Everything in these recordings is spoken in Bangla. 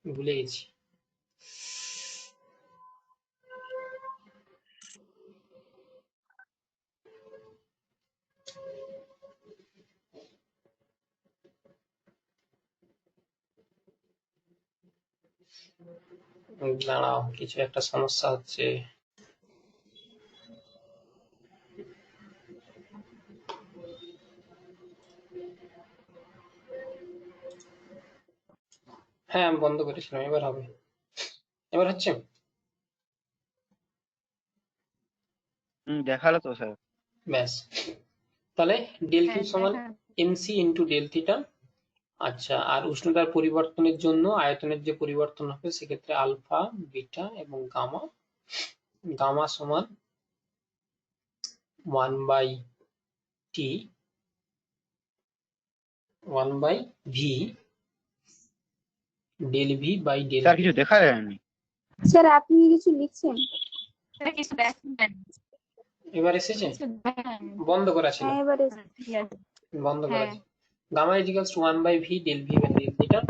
ভুলে গেছি। দাঁড়াও, কিছু একটা সমস্যা হচ্ছে। হ্যাঁ, আমি বন্ধ করেছিলাম, এবার হবে। এবার হচ্ছে। দেখালো তো স্যার। ব্যাস, তাহলে ডেল কিউ হ্যাঁ, সমান হ্যাঁ। MC into del theta. আচ্ছা, আর উষ্ণতার পরিবর্তনের জন্য আয়তনের যে পরিবর্তন হবে সেক্ষেত্রে আলফা, বিটা এবং গামা। গামা সমান 1/t 1/v del V by del sir T. কিছু দেখা যায়নি। স্যার আপনি কিছু লিখছেন? এটা কিছু দেখেন, এবার এসেছে? কিছু দেখেন। বন্ধ করা ছিল, হ্যাঁ এবারে ঠিক আছে। বন্ধ করা হ্যাঁ। ছিল। Gamma is equals to 1/v del V by del theta.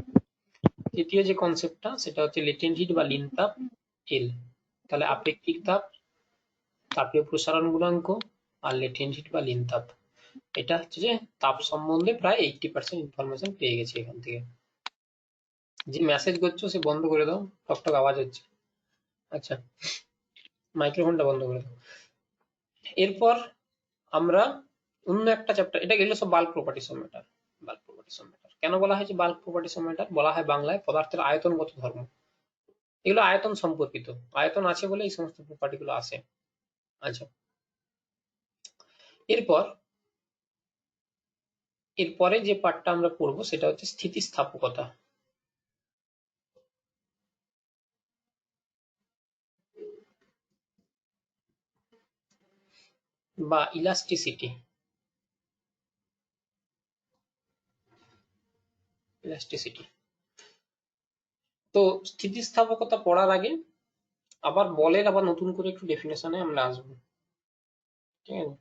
তৃতীয় যে কনসেপ্টটা সেটা হচ্ছে লেটেন্ট হিট বা লিন তাপ এল। তাহলে আপেক্ষিক তাপ, তাপীয় প্রসারণ গুণাঙ্ক আর লেটেন্ট হিট বা লিন তাপ। এটা হচ্ছে যে তাপ সম্বন্ধে প্রায় 80% ইনফরমেশন পেয়ে গেছি এখান থেকে। যে মেসেজ করছো সে বন্ধ করে দাও, টকটক আওয়াজ হচ্ছে। আচ্ছা, মাইক্রোফোনটা বন্ধ করে দাও। এরপর আমরা অন্য একটা চ্যাপ্টার, এটা গেল সব bulk properties of matter. Bulk properties of matter কেন বলা হয়েছে বাল্ক প্রপার্টিস অফ ম্যাটার? বলা হয় বাংলায় পদার্থের আয়তনগত ধর্ম। এগুলো আয়তন সম্পর্কিত, আয়তন আছে বলে এই সমস্ত প্রপার্টি গুলো আসে। আচ্ছা, এরপরে যে পার্টটা আমরা পড়বো সেটা হচ্ছে স্থিতিস্থাপকতা বা ইলাস্টিসিটি। তো স্থিতিস্থাপকতা পড়ার আগে আবার বলের আবার নতুন করে একটু ডেফিনেশনে আমরা আসবো, ঠিক আছে?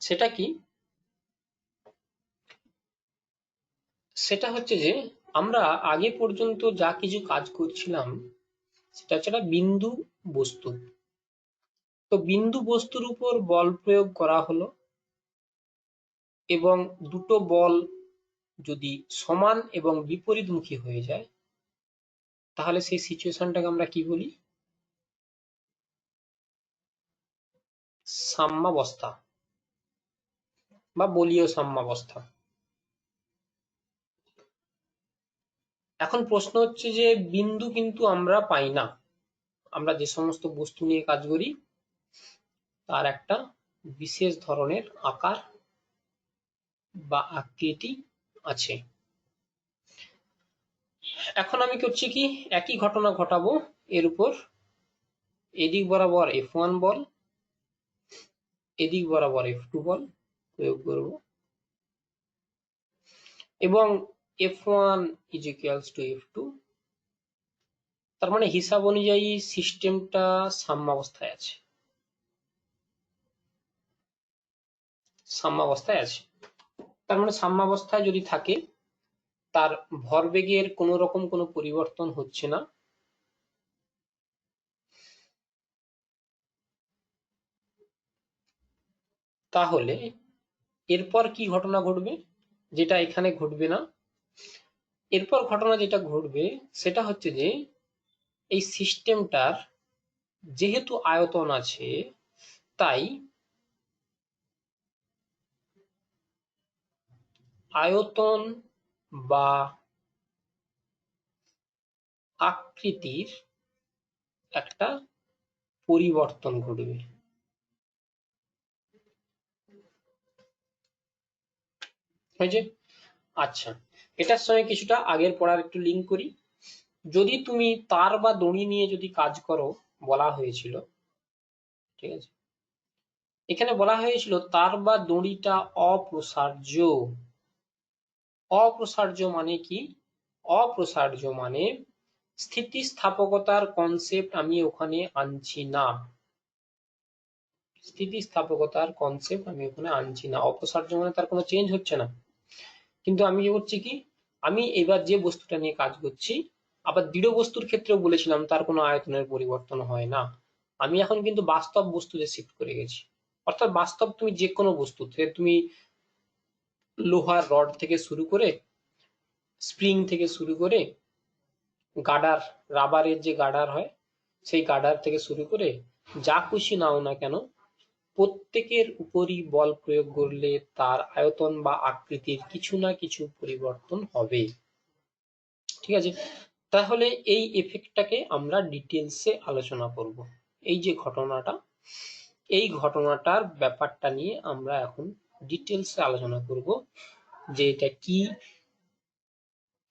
সেটা কি? সেটা হচ্ছে যে আমরা আগে পর্যন্ত যা কিছু কাজ করছিলাম সেটা হচ্ছে একটা বিন্দু বস্তু। তো বিন্দু বস্তুর উপর বল প্রয়োগ করা হলো এবং দুটো বল যদি সমান এবং বিপরীতমুখী হয়ে যায় তাহলে সেই সিচুয়েশনটাকে আমরা কি বলি? সাম্যাবস্থা বা বলীয় সাম্যাবস্থা। এখন প্রশ্ন হচ্ছে যে বিন্দু কিন্তু আমরা পাই না। আমরা যে সমস্ত বস্তু নিয়ে কাজ করি তার একটা বিশেষ ধরনের আকার বা আকৃতি আছে। এখন আমি করছি কি, একই ঘটনা ঘটাবো এর উপর। এদিক বরাবর F1 বল, এদিক বরাবর F2 বল প্রয়োগ করব এবং F1 is equals to F2। তার মানে হিসাব অনুযায়ী সিস্টেমটা সাম্যাবস্থায় আছে, সাম্যাবস্থায় আছে। তার মানে সাম্যাবস্থায় যদি থাকে তার ভরবেগের কোনো রকম কোনো পরিবর্তন হচ্ছে না। তাহলে এরপর কি ঘটনা ঘটবে যেটা এখানে ঘটবে না? এরপর ঘটনা যেটা ঘটবে সেটা হচ্ছে যে এই সিস্টেমটার যেহেতু আয়তন আছে তাই আয়তন বা আকৃতির একটা পরিবর্তন ঘটবে। হয়েছে? আচ্ছা, এটার সঙ্গে কিছুটা আগের পড়ার একটু লিঙ্ক করি। যদি তুমি তার বা দড়ি নিয়ে যদি কাজ করো, বলা হয়েছিল, ঠিক আছে, এখানে বলা হয়েছিল তার বা দড়িটা অপ্রসার্য। অপ্রসার্য মানে কি? অপ্রসার্য মানে স্থিতিস্থাপকতার কনসেপ্ট আমি ওখানে আনছি না। স্থিতিস্থাপকতার কনসেপ্ট আমি ওখানে আনছি না। অপ্রসার্য মানে তার কোনো চেঞ্জ হচ্ছে না। কিন্তু আমি কি করছি কি, আমি এবার যে বস্তুটা নিয়ে কাজ করছি, আবার দৃঢ় বস্তুর ক্ষেত্রেও বলেছিলাম তার কোনো আয়তনের পরিবর্তন হয় না। আমি এখন কিন্তু বাস্তব বস্তুতে শিফট করে গেছি। অর্থাৎ বাস্তব তুমি যে কোনো বস্তু থেকে, তুমি লোহার রড থেকে শুরু করে, স্প্রিং থেকে শুরু করে, গার্ডার, রাবারের যে গার্ডার হয় সেই গার্ডার থেকে শুরু করে যা খুশি নাও না কেন, প্রত্যেকের উপরই বল প্রয়োগ করলে তার আয়তন বা আকৃতির কিছু না কিছু পরিবর্তন হবে। ঠিক আছে, তাহলে এই এফেক্টটাকে আমরা ডিটেলসে আলোচনা করব। এই যে ঘটনাটা, এই ঘটনাটার ব্যাপারটা নিয়ে আমরা এখন ডিটেলসে আলোচনা করব, যে এটা কি,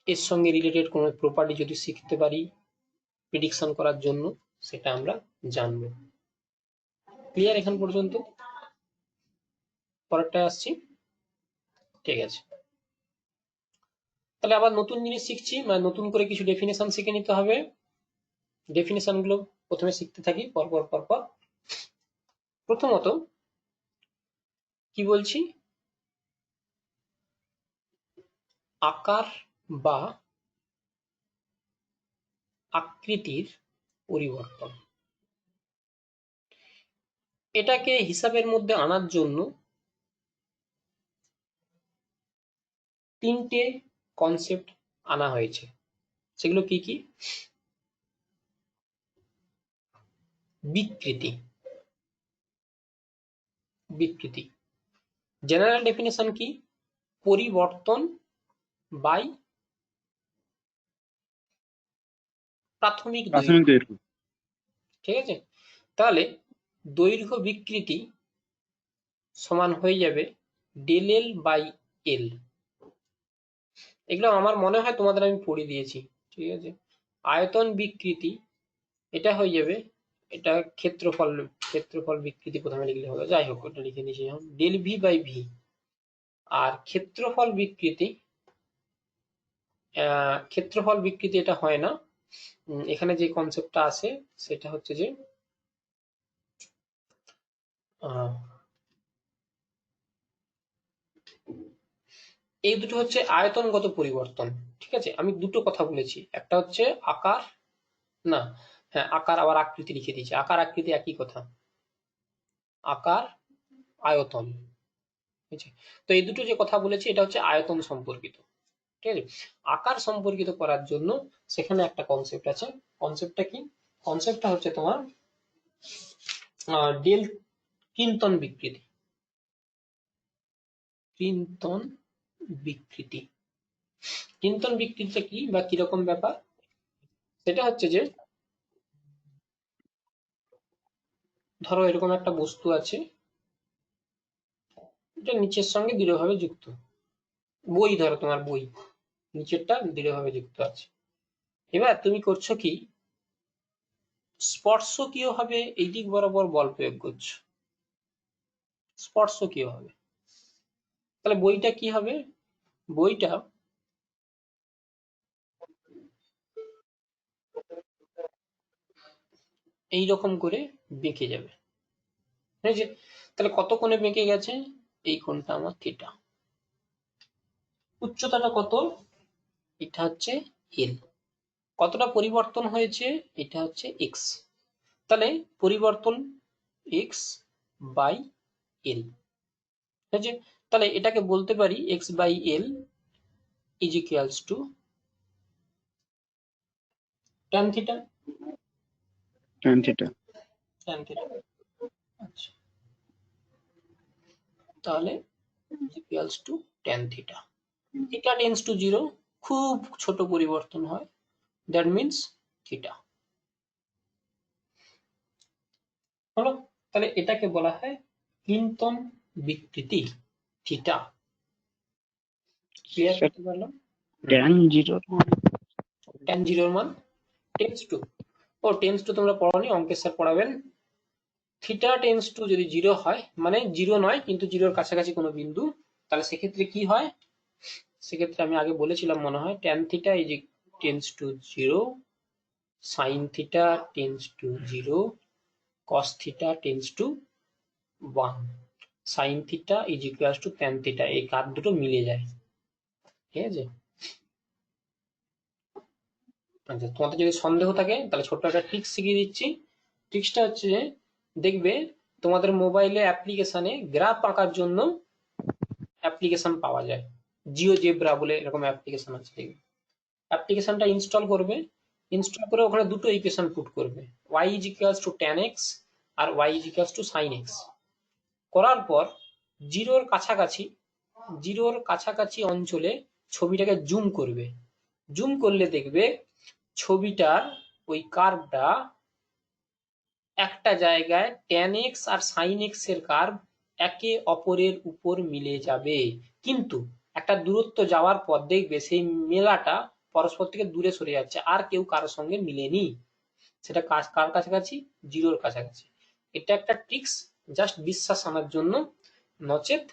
এর সঙ্গে রিলেটেড কোনো প্রপার্টি যদি শিখতে পারি প্রেডিকশন করার জন্য, সেটা আমরা জানবো। ক্লিয়ার এখন পর্যন্ত? পরেরটা আসছি। ঠিক আছে, তাহলে আবার নতুন জিনিস শিখছি, মানে নতুন করে কিছু ডেফিনেশন শিখে নিতে হবে। ডেফিনেশন গুলো প্রথমে শিখতে থাকি পরপর পরপর। প্রথমত কি বলছি, আকার বা আকৃতির পরিবর্তন, এটাকে হিসাবের মধ্যে আনার জন্য তিনটে কনসেপ্ট আনা হয়েছে। সেগুলো কি কি? বিকৃতি, বিকৃতি জেনারেল ডেফিনেশন কি? পরিবর্তন বাই প্রাথমিক দৈর্ঘ্য। ঠিক আছে, তাহলে দৈর্ঘ্য বিকৃতি সমান হয়ে যাবে ডেল এল বাই এল। এগুলো আমার মনে হয় তোমাদের আমি পড়ে দিয়েছি। ঠিক আছে, আয়তন বিকৃতি এটা হয়ে যাবে, এটা ক্ষেত্রফল, ক্ষেত্রফল বিকৃতি প্রথমে লিখলে হবে, যাই হোক ওটা লিখে নিয়েছি ডেল ভি বাই ভি। আর ক্ষেত্রফল বিকৃতি, ক্ষেত্রফল বিকৃতি এটা হয় না, এখানে যে কনসেপ্টটা আছে সেটা হচ্ছে যে এই দুটো হচ্ছে আয়তনগত পরিবর্তন। ঠিক আছে, আমি দুটো কথা বলেছি, একটা হচ্ছে আকার, না হ্যাঁ আকার আবার আকৃতি লিখে দিয়েছি, আকার আকৃতি একই কথা, আকার আয়তন। ঠিক আছে, তো এই দুটো যে কথা বলেছি এটা হচ্ছে আয়তন সম্পর্কিত। ঠিক আছে, আকার সম্পর্কিত করার জন্য সেখানে একটা কনসেপ্ট আছে। কনসেপ্টটা কি? কনসেপ্টটা হচ্ছে তোমার ডেল কিন্তন বিকৃতি। কিন্তন বিকৃতি, কিন্তন বিকৃতিটা কি বা কিরকম ব্যাপার, সেটা হচ্ছে যে ধরো এরকম একটা বস্তু আছে, এটা নিচের সঙ্গে দৃঢ়ভাবে যুক্ত, বই ধরো তোমার বই, নিচেরটা দৃঢ়ভাবে যুক্ত আছে। এবার তুমি করছো কি, স্পর্শকীয় ভাবে এই দিক বরাবর বল প্রয়োগ করছো, স্পর্শকীয় ভাবে। তাহলে বইটা কি হবে? বইটা এইরকম করে বেঁকে যাবে। ঠিক আছে, তাহলে কত কোণে বেঁকে গেছে? এই কোণটা আমার থিটা। উচ্চতাটা কত? এটা হচ্ছে এল। কতটা পরিবর্তন হয়েছে? এটা হচ্ছে এক্স। তাহলে পরিবর্তন এক্স বাই এল। ঠিক আছে, তাহলে এটাকে বলতে পারি X by L is equals to tan theta. tan theta. Tan theta, আচ্ছা, তাহলে equals to tan theta. Theta tends to zero, খুব ছোট পরিবর্তন হয়, দ্যাট মিন্স থিটা। হলো, তাহলে এটাকে বলা হয় কিন্তন বিকৃতি থিটা। ক্লিয়ার করতে পারলাম? tan 0 ট্যান জিরোর মান টেন্স টু, ও টেন্স টু তোমরা পড়োনি, অঙ্কের স্যার পড়াবেন। থিটা টেন্স টু যদি জিরো হয়, মানে জিরো নয় কিন্তু জিরোর কাছাকাছি কোনো বিন্দু, তাহলে সেক্ষেত্রে কি হয়? সেক্ষেত্রে আমি আগে বলেছিলাম মনে হয়, tan theta is tense to zero, sine theta tends to zero, cos theta tends two 1, sine theta is equal to tan theta, এই কার দুটো মিলে যায়। ঠিক আছে। আচ্ছা, তোমাদের যদি সন্দেহ থাকে তাহলে ছোট্ট একটা ট্রিক্স শিখিয়ে দিচ্ছি। ট্রিক্সটা হচ্ছে যে দেখবে তোমাদের মোবাইলে অ্যাপ্লিকেশনে গ্রাফ আঁকার জন্য অ্যাপ্লিকেশন পাওয়া যায়, জিও জেব্রা বলে এরকম অ্যাপ্লিকেশন আছে। অ্যাপ্লিকেশনটা ইনস্টল করবে, ইনস্টল করে ওখানে দুটো ইকুয়েশন পুট করবে, y is equals to tan x আর y is equals to sin x। করার পর জিরোর কাছাকাছি অঞ্চলে ছবিটাকে জুম করবে। জুম করলে দেখবে ছবিটার ওই কার্ভটা একটা জায়গায় tan x আর sin x এর কার্ভ একে অপরের উপর মিলে যাবে, কিন্তু একটা দূরত্ব যাওয়ার পর দেখবে সেই মেলাটা পরস্পর থেকে দূরে সরে যাচ্ছে, আর কেউ কারোর সঙ্গে মিলেনি। সেটা কার কাছাকাছি? জিরোর কাছাকাছি। এটা একটা ট্রিক্স, জাস্ট বিশ্বাস আনার জন্য, নচেত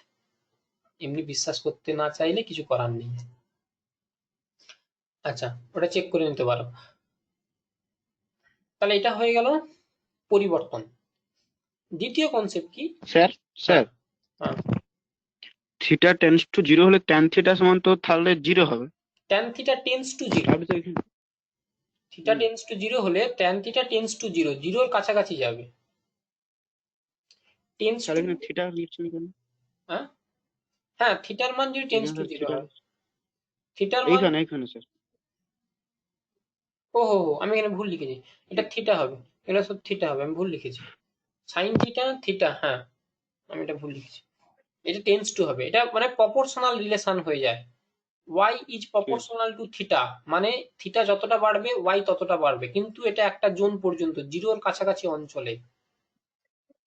এমনি বিশ্বাস করতে না চাইলে কিছু করার নেই। আচ্ছা, ওটা চেক করে নিতে পারো। তাহলে এটা হয়ে গেল পরিবর্তন। দ্বিতীয় কনসেপ্ট কি? স্যার স্যার হ্যাঁ, থিটা টেন্স টু জিরো হলে ট্যান থিটা সমান তো তাহলে জিরো হবে। tan theta tends to zero, তাহলে তো এখানে থিটা টেন্স টু জিরো হলে tan theta tends to zero, জিরোর কাছাকাছি যাবে। টেন্স তাহলে টু, এখানে থিটা লিখছেন কেন? হ্যাঁ হ্যাঁ, থিটার মান যদি টেন্স টু এখানে জিরো থিটা হয়, থিটার মান, এইখানে স্যার। ও হো, আমি এখানে ভুল লিখেছি, এটা থিটা হবে, এটা সব থিটা হবে, আমি ভুল লিখেছি। সাইন থিটা থিটা, হ্যাঁ আমি এটা ভুল লিখেছি, এটা টেন্স টু হবে, এটা মানে প্রপোর্শনাল রিলেশন হয়ে যায়। y is proportional to theta, মানে থিটা যতটা বাড়বে y ততটা বাড়বে, কিন্তু এটা একটা জোন পর্যন্ত, জিরোর কাছাকাছি অঞ্চলে,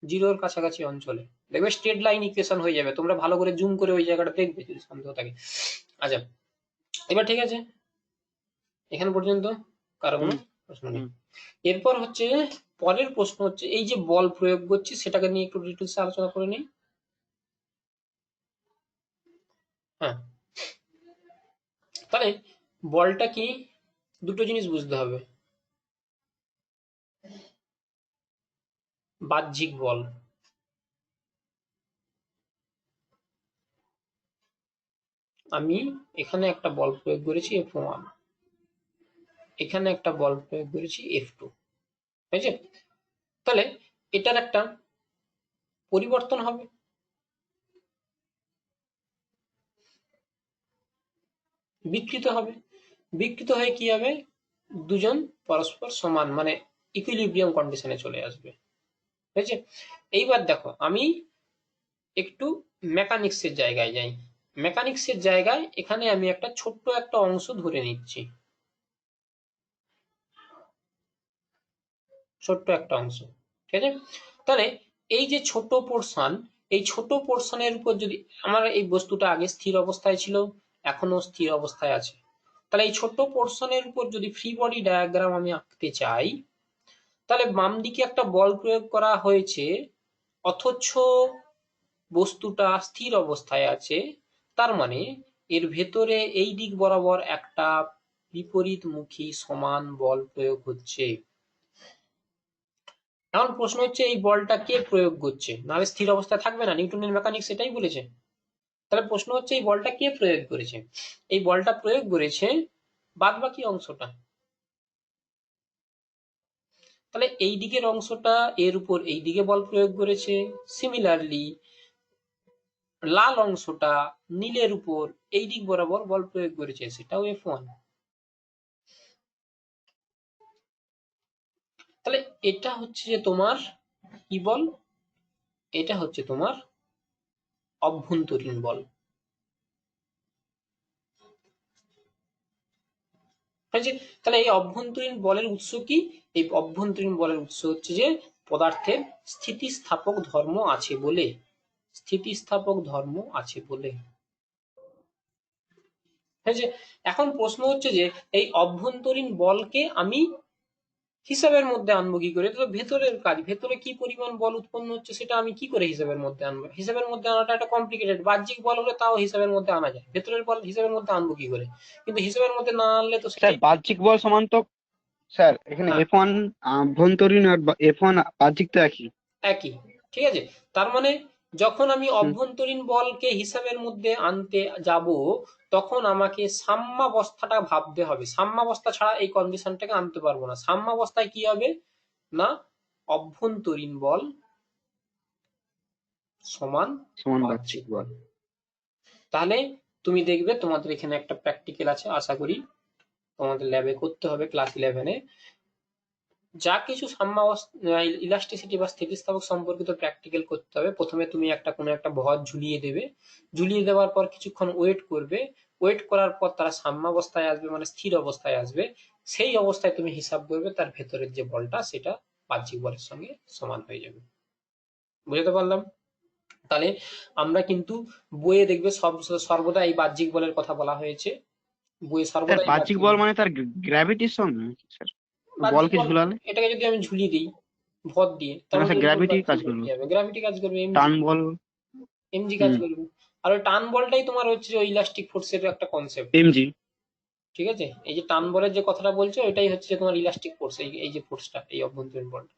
জিরোর কাছাকাছি অঞ্চলে দেখবে স্ট্রেট লাইন ইকুয়েশন হয়ে যাবে। তোমরা ভালো করে জুম করে ওই জায়গাটা দেখবে যদি সন্দেহ থাকে। আচ্ছা, এবার ঠিক আছে, এখান পর্যন্ত কারো কোনো প্রশ্ন নেই। এরপর হচ্ছে পরের প্রশ্ন হচ্ছে এই যে বল প্রয়োগ করছি সেটাকে নিয়ে একটু ডিটেলস আলোচনা করে নিই। হ্যাঁ, তাহলে বলটা কি, দুটো জিনিস বুঝতে হবে। বাহ্যিক বল, আমি এখানে একটা বল প্রয়োগ করেছি F1, এখানে একটা বল প্রয়োগ করেছি F2, ঠিক আছে? তাহলে এটার একটা পরিবর্তন হবে, বিকৃত হবে। বিকৃত হয়ে কি হবে? দুজন পরস্পর সমান মানে ইকুইলিব্রিয়াম কন্ডিশনে চলে আসবে, ঠিক আছে? এইবার দেখো আমি একটু মেকানিক্সের জায়গায় যাই। মেকানিক্সের জায়গায় এখানে আমি একটা ছোট্ট একটা অংশ ধরে নিচ্ছি, ছোট্ট একটা অংশ, ঠিক আছে? তাহলে এই যে ছোট পোর্শন, এই ছোট পোর্শনের উপর যদি আমার এই বস্তুটা আগে স্থির অবস্থায় ছিল, এখনো স্থির অবস্থায় আছে, তাহলে এই ছোট পোর্শনের উপর যদি ফ্রি বডি ডায়াগ্রাম আমি আঁকতে চাই, তাহলে বাম দিকে একটা বল প্রয়োগ করা হয়েছে অথচ বস্তুটা স্থির অবস্থায় আছে, তার মানে এর ভেতরে এই দিক বরাবর একটা বিপরীতমুখী সমান বল প্রয়োগ হচ্ছে। এখন প্রশ্ন হচ্ছে এই বলটা কে প্রয়োগ করছে, নাহলে স্থির অবস্থায় থাকবে না, নিউটনের মেকানিক্স এটাই বলেছে। তাহলে প্রশ্ন হচ্ছে এই বলটা কে প্রয়োগ করেছে? এই বলটা প্রয়োগ করেছে বাদবাকি অংশটা। তাহলে এই দিকের অংশটা এর উপর এই দিকে বল প্রয়োগ করেছে, সিমিলারলি লাল অংশটা নীলের উপর এই দিক বরাবর বল প্রয়োগ করেছে, সেটাও F1। তাহলে এটা হচ্ছে যে তোমার কি বল? এটা হচ্ছে তোমার অভ্যন্তরীণ বল। তাহলে এই অভ্যন্তরীণ বলের উৎস কি? এই অভ্যন্তরীণ বলের উৎস হচ্ছে যে পদার্থের স্থিতিস্থাপক ধর্ম আছে বলে, স্থিতিস্থাপক ধর্ম আছে বলে। এখন প্রশ্ন হচ্ছে যে এই অভ্যন্তরীণ বলকে আমি হিসাবের মধ্যে আনবো কি করে? তো ভেতরের কাজ, ভেতরে কি পরিমাণ বল উৎপন্ন হচ্ছে সেটা আমি কি করে হিসাবের মধ্যে আনবো? হিসাবের মধ্যে আনাটা একটা কমপ্লিকেটেড। বাহ্যিক বল হলে তাও হিসাবের মধ্যে আনা যায়, ভেতরের বল হিসাবের মধ্যে আনবো কি করে? কিন্তু হিসাবের মধ্যে না আনলে তো স্যার সেটাই বাহ্যিক বল সমান তো স্যার এখানে হ্যাঁ, F1 আভ্যন্তরীণ আর F1 বাহ্যিক তো একই। একই, ঠিক আছে? তার মানে যখন আমি হুম। অভ্যন্তরীণ বলকে হিসাবের মধ্যে আনতে যাব তখন আমাকে সাম্যাবস্থাটা ভাবতে হবে। সাম্যাবস্থা ছাড়া এই কন্ডিশনটাকে আনতে পারবো না। সাম্যাবস্থায় কি হবে না, অভ্যন্তরীণ বল সমান সমান বাহ্যিক বাহ্যিক বল। বল। তাহলে তুমি দেখবে তোমাদের এখানে একটা প্র্যাকটিক্যাল আছে, আশা করি তোমাদের ল্যাবে করতে হবে ক্লাস 11-এ। যা কিছু ইলাস্টিসিটি বা স্থিতিস্থাপক সম্পর্কিত প্র্যাকটিক্যাল করতে হবে, প্রথমে তুমি কোনো একটা ভর ঝুলিয়ে দেবে, ঝুলিয়ে দেওয়ার পর কিছুক্ষণ ওয়েট করবে, ওয়েট করার পর তারা সাম্যাবস্থায় আসবে, মানে স্থির অবস্থায় আসবে। সেই অবস্থায় তুমি হিসাব করবে তার ভেতরের যে বলটা সেটা বাহ্যিক বলের সঙ্গে সমান হয়ে যাবে। বুঝতে পারলাম? তাহলে আমরা কিন্তু বইয়ে দেখবে সর্বদা এই বাহ্যিক বলের কথা বলা হয়েছে, বইয়ে স্যার সর্বদাই বাহ্যিক বল মানে তার গ্র্যাভিটির সঙ্গে স্যার, বাহ্যিক বলকে বল। ঝুলালে এটাকে যদি আমি ঝুলিয়ে দিই ভর দিয়ে, তখন তাহলে স্যার ওর উপর গ্র্যাভিটি কাজ বাহ্যিক বল করবে, কি হবে? গ্র্যাভিটি কাজ করবে, এমজি টান বল। এমজি কাজ হুম। করবে। আর ওই টান বলটাই তোমার হচ্ছে ওই ইলাস্টিক ফোর্সের একটা কনসেপ্ট। এমজি। ঠিক আছে, এই যে টান বলের যে কথাটা বলছো এটাই হচ্ছে তোমার ইলাস্টিক ফোর্স, এই যে ফোর্সটা, এই অভ্যন্তরীণ বলটা।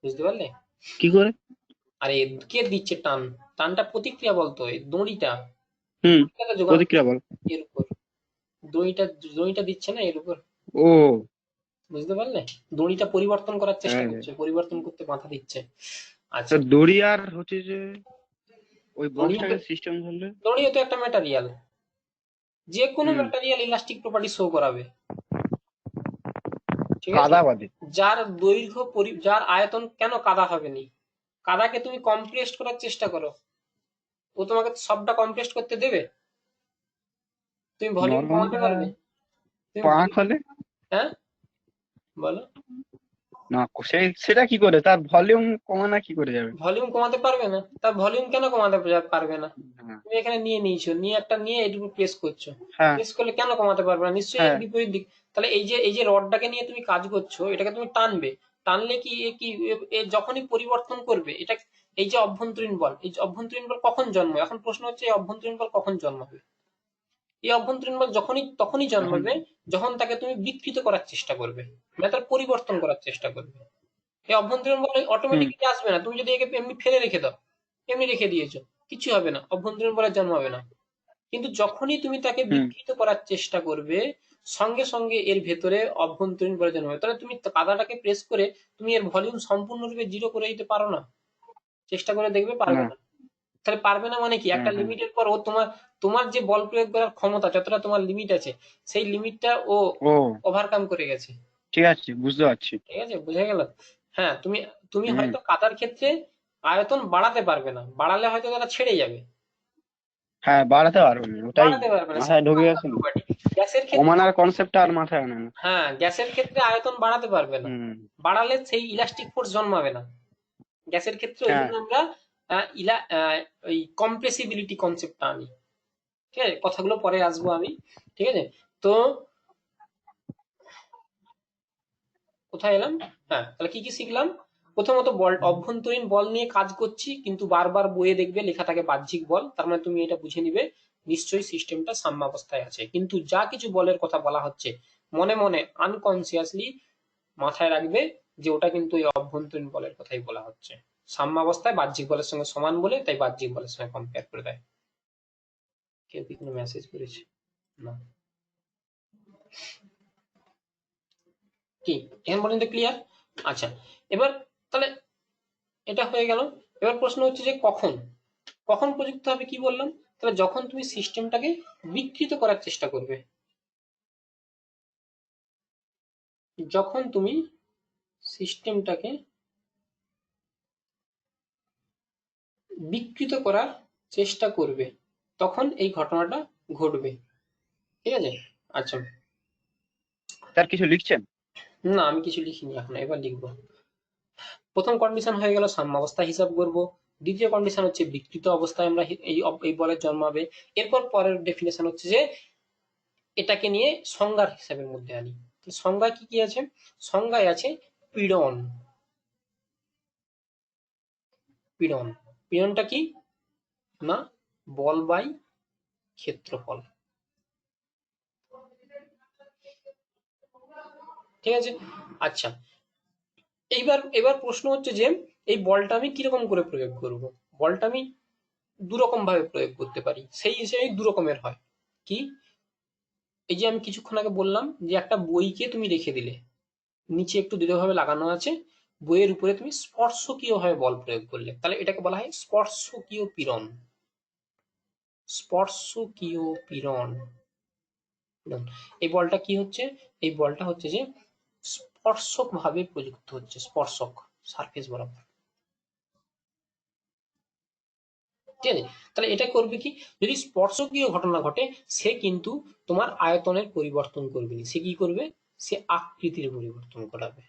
বুঝতে পারলে? কি করে? আর কে দিচ্ছে টান? টানটা প্রতিক্রিয়া বলতো, এই দড়িটা, হুম, দড়িটাকে যোগান প্রতিক্রিয়া বল। এর উপর, দড়িটা দড়িটা দিচ্ছে না এর উপর। ও বুঝতে পারলে? দড়িটা পরিবর্তন করার চেষ্টা হ্যাঁ, করছে, পরিবর্তন করতে বাধা দিচ্ছে। আচ্ছা, স্যার দড়ি আর হচ্ছে যে ওই দড়িও তো বক্সটাকে সিস্টেম ধরলে দড়িও তো একটা ম্যাটেরিয়াল। যে কোনো হুম, ম্যাটেরিয়াল ইলাস্টিক প্রপার্টি শো করাবে। ঠিক আছে, কাদা বাদে। যার দৈর্ঘ্য যার আয়তন, কেন কাদা হবে নি? কাদাকে তুমি কম্প্রেস করার চেষ্টা করো, ও তোমাকে সবটা কম্প্রেস করতে দেবে? তুমি ভলিউম কমাতে নরমালটা পারবে? তুমি পাঁক হলে হ্যাঁ, বলো। না, সেটা কি করে তার ভলিউম কমানো কি করে যাবে? ভলিউম কমাতে পারবে না? তার ভলিউম কেন কমাতে পারবে না? হ্যাঁ, তুমি এখানে নিয়েছো, নিয়ে এটুকু প্রেস করছো, হ্যাঁ, প্রেস করলে কেন কমাতে পারবে না? নিশ্চয়ই এর হ্যাঁ, বিপরীত দিক। তাহলে এই যে রডটাকে নিয়ে তুমি কাজ করছো, এটাকে তুমি টানবে, টানলে কি যখনই পরিবর্তন করবে এটা, এই যে অভ্যন্তরীণ বল, এই যে অভ্যন্তরীণ বল কখন জন্মায়? এখন প্রশ্ন হচ্ছে এই অভ্যন্তরীণ বল কখন জন্মাবে? এই অভ্যন্তরীণ বল তখনই এখন জন্মাবে যখন তাকে তুমি বিকৃত করার চেষ্টা করবে, মানে তার পরিবর্তন করার চেষ্টা করবে। এই অভ্যন্তরীণ বল হুম, অটোমেটিক্যালি আসবে না, তুমি যদি একে এমনি ফেলে রেখে দাও, এমনি রেখে দিয়েছো, কিছু হবে না, অভ্যন্তরীণ বলের জন্মাবে না। কিন্তু যখনই তুমি তাকে হুম, বিকৃত করার চেষ্টা করবে, সঙ্গে সঙ্গে এর ভেতরে অভ্যন্তরীণ বলের জন্ম হবে। তাহলে তুমি কাদাটাকে প্রেস করে তুমি এর ভলিউম সম্পূর্ণরূপে জিরো করে দিতে পারো না? চেষ্টা করে দেখবে, পারবে না, না। তাহলে পারবে না মানে কি, হ্যাঁ, একটা হ্যাঁ, লিমিটের পর ও তোমার যে বল প্রয়োগ করার ক্ষমতা, যতটা তোমার লিমিট আছে, সেই লিমিটটা ও ও ওভারকাম করে গেছে। ঠিক আছে, বুঝতে পারছি। ঠিক আছে, বুঝে গেল? হ্যাঁ, তুমি তুমি হুম, হয়তো কাদার ক্ষেত্রে আয়তন বাড়াতে পারবে না, বাড়ালে হয়তো তারা ছেড়ে যাবে। হ্যাঁ বাড়াতে পারবো না, ওটাই বাড়াতে পারবে না, মাথায় সেটা ঢুকে গেছে না। property। গ্যাসের ক্ষেত্রে, কমানোর কনসেপ্টটা আর মাথায় আনে না। হ্যাঁ, গ্যাসের ক্ষেত্রে আয়তন বাড়াতে পারবে না, হুম, বাড়ালে সেই ইলাস্টিক ফোর্স জন্মাবে না গ্যাসের ক্ষেত্রে। ওই হ্যাঁ, জন্য আমরা ওই কম্প্রেসিবিলিটি কনসেপ্টটা আনি। ঠিক আছে, কথাগুলো পরে আসবো আমি। ঠিক আছে, তো কোথায় এলাম? হ্যাঁ, তাহলে কি কি শিখলাম? প্রথমত অভ্যন্তরীণ বল নিয়ে কাজ করছি, কিন্তু বারবার বইয়ে দেখবে লেখা থাকে বাহ্যিক বল, তার মানে তুমি এটা বুঝে নিবে নিশ্চয়ই সিস্টেমটা সাম্যাবস্থায় আছে। কিন্তু যা কিছু বলের কথা বলা হচ্ছে মনে মনে আনকনসিয়াসলি মাথায় রাখবে যে ওটা কিন্তু ওই অভ্যন্তরীণ বলের কথাই বলা হচ্ছে। সাম্যাবস্থায় বাহ্যিক বলের সঙ্গে সমান বলে তাই বাহ্যিক বলের সঙ্গে কম্পেয়ার করে দেয়। কেউ কি কোনো মেসেজ করেছে? না, কি এখন পর্যন্ত ক্লিয়ার? আচ্ছা, এবার তাহলে এটা হয়ে গেল। এবার প্রশ্ন হচ্ছে যে কখন কখন প্রযুক্ত হবে, কি বললাম? তাহলে যখন তুমি সিস্টেমটাকে বিকৃত করার চেষ্টা করবে, যখন তুমি সিস্টেমটাকে বিকৃত করার চেষ্টা করবে তখন এই ঘটনাটা ঘটবে। ঠিক আছে, আচ্ছা। স্যার কিছু লিখছেন? না, আমি কিছু লিখিনি এখন, এবার লিখবো। প্রথম কন্ডিশন হয়ে গেল সাম্যাবস্থা হিসাব করব। দ্বিতীয় কন্ডিশন হচ্ছে বিকৃত অবস্থায় আমরা এই বলের জন্মাবে। এরপর পরের ডেফিনেশন হচ্ছে যে এটাকে নিয়ে সংজ্ঞার হিসাবের মধ্যে আনি। সংজ্ঞায় কি কি আছে? সংজ্ঞায় আছে পীড়ন। পীড়ন, পীড়নটা কি না, বল বাই ক্ষেত্রফল। ঠিক আছে, আচ্ছা। এবার প্রশ্ন হচ্ছে যে এই বলটা আমি কিরকম করে প্রয়োগ করব? বলটা আমি দু রকম ভাবে প্রয়োগ করতে পারি, সেই হিসেবে দু রকমের হয়। কি? এই যে আমি কিছুক্ষণ আগে বললাম যে একটা বইকে তুমি রেখে দিলে, নিচে একটু দৃঢ়ভাবে লাগানো আছে, বইয়ের উপরে তুমি স্পর্শকীয় ভাবে বল প্রয়োগ করলে, তাহলে এটাকে বলা হয় স্পর্শকীয় পীড়ন। স্পর্শকীয় পীড়ন। এই বলটা কি হচ্ছে? এই বলটা হচ্ছে যে স্পর্শক ভাবে প্রযুক্ত হচ্ছে, স্পর্শক সারফেস বরাবর। ঠিক আছে, তাহলে এটা করবে কি, যদি স্পর্শকীয় ঘটনা ঘটে সে কিন্তু তোমার আয়তনের পরিবর্তন করবে না, সে কি করবে, সে আকৃতির পরিবর্তন করাবে।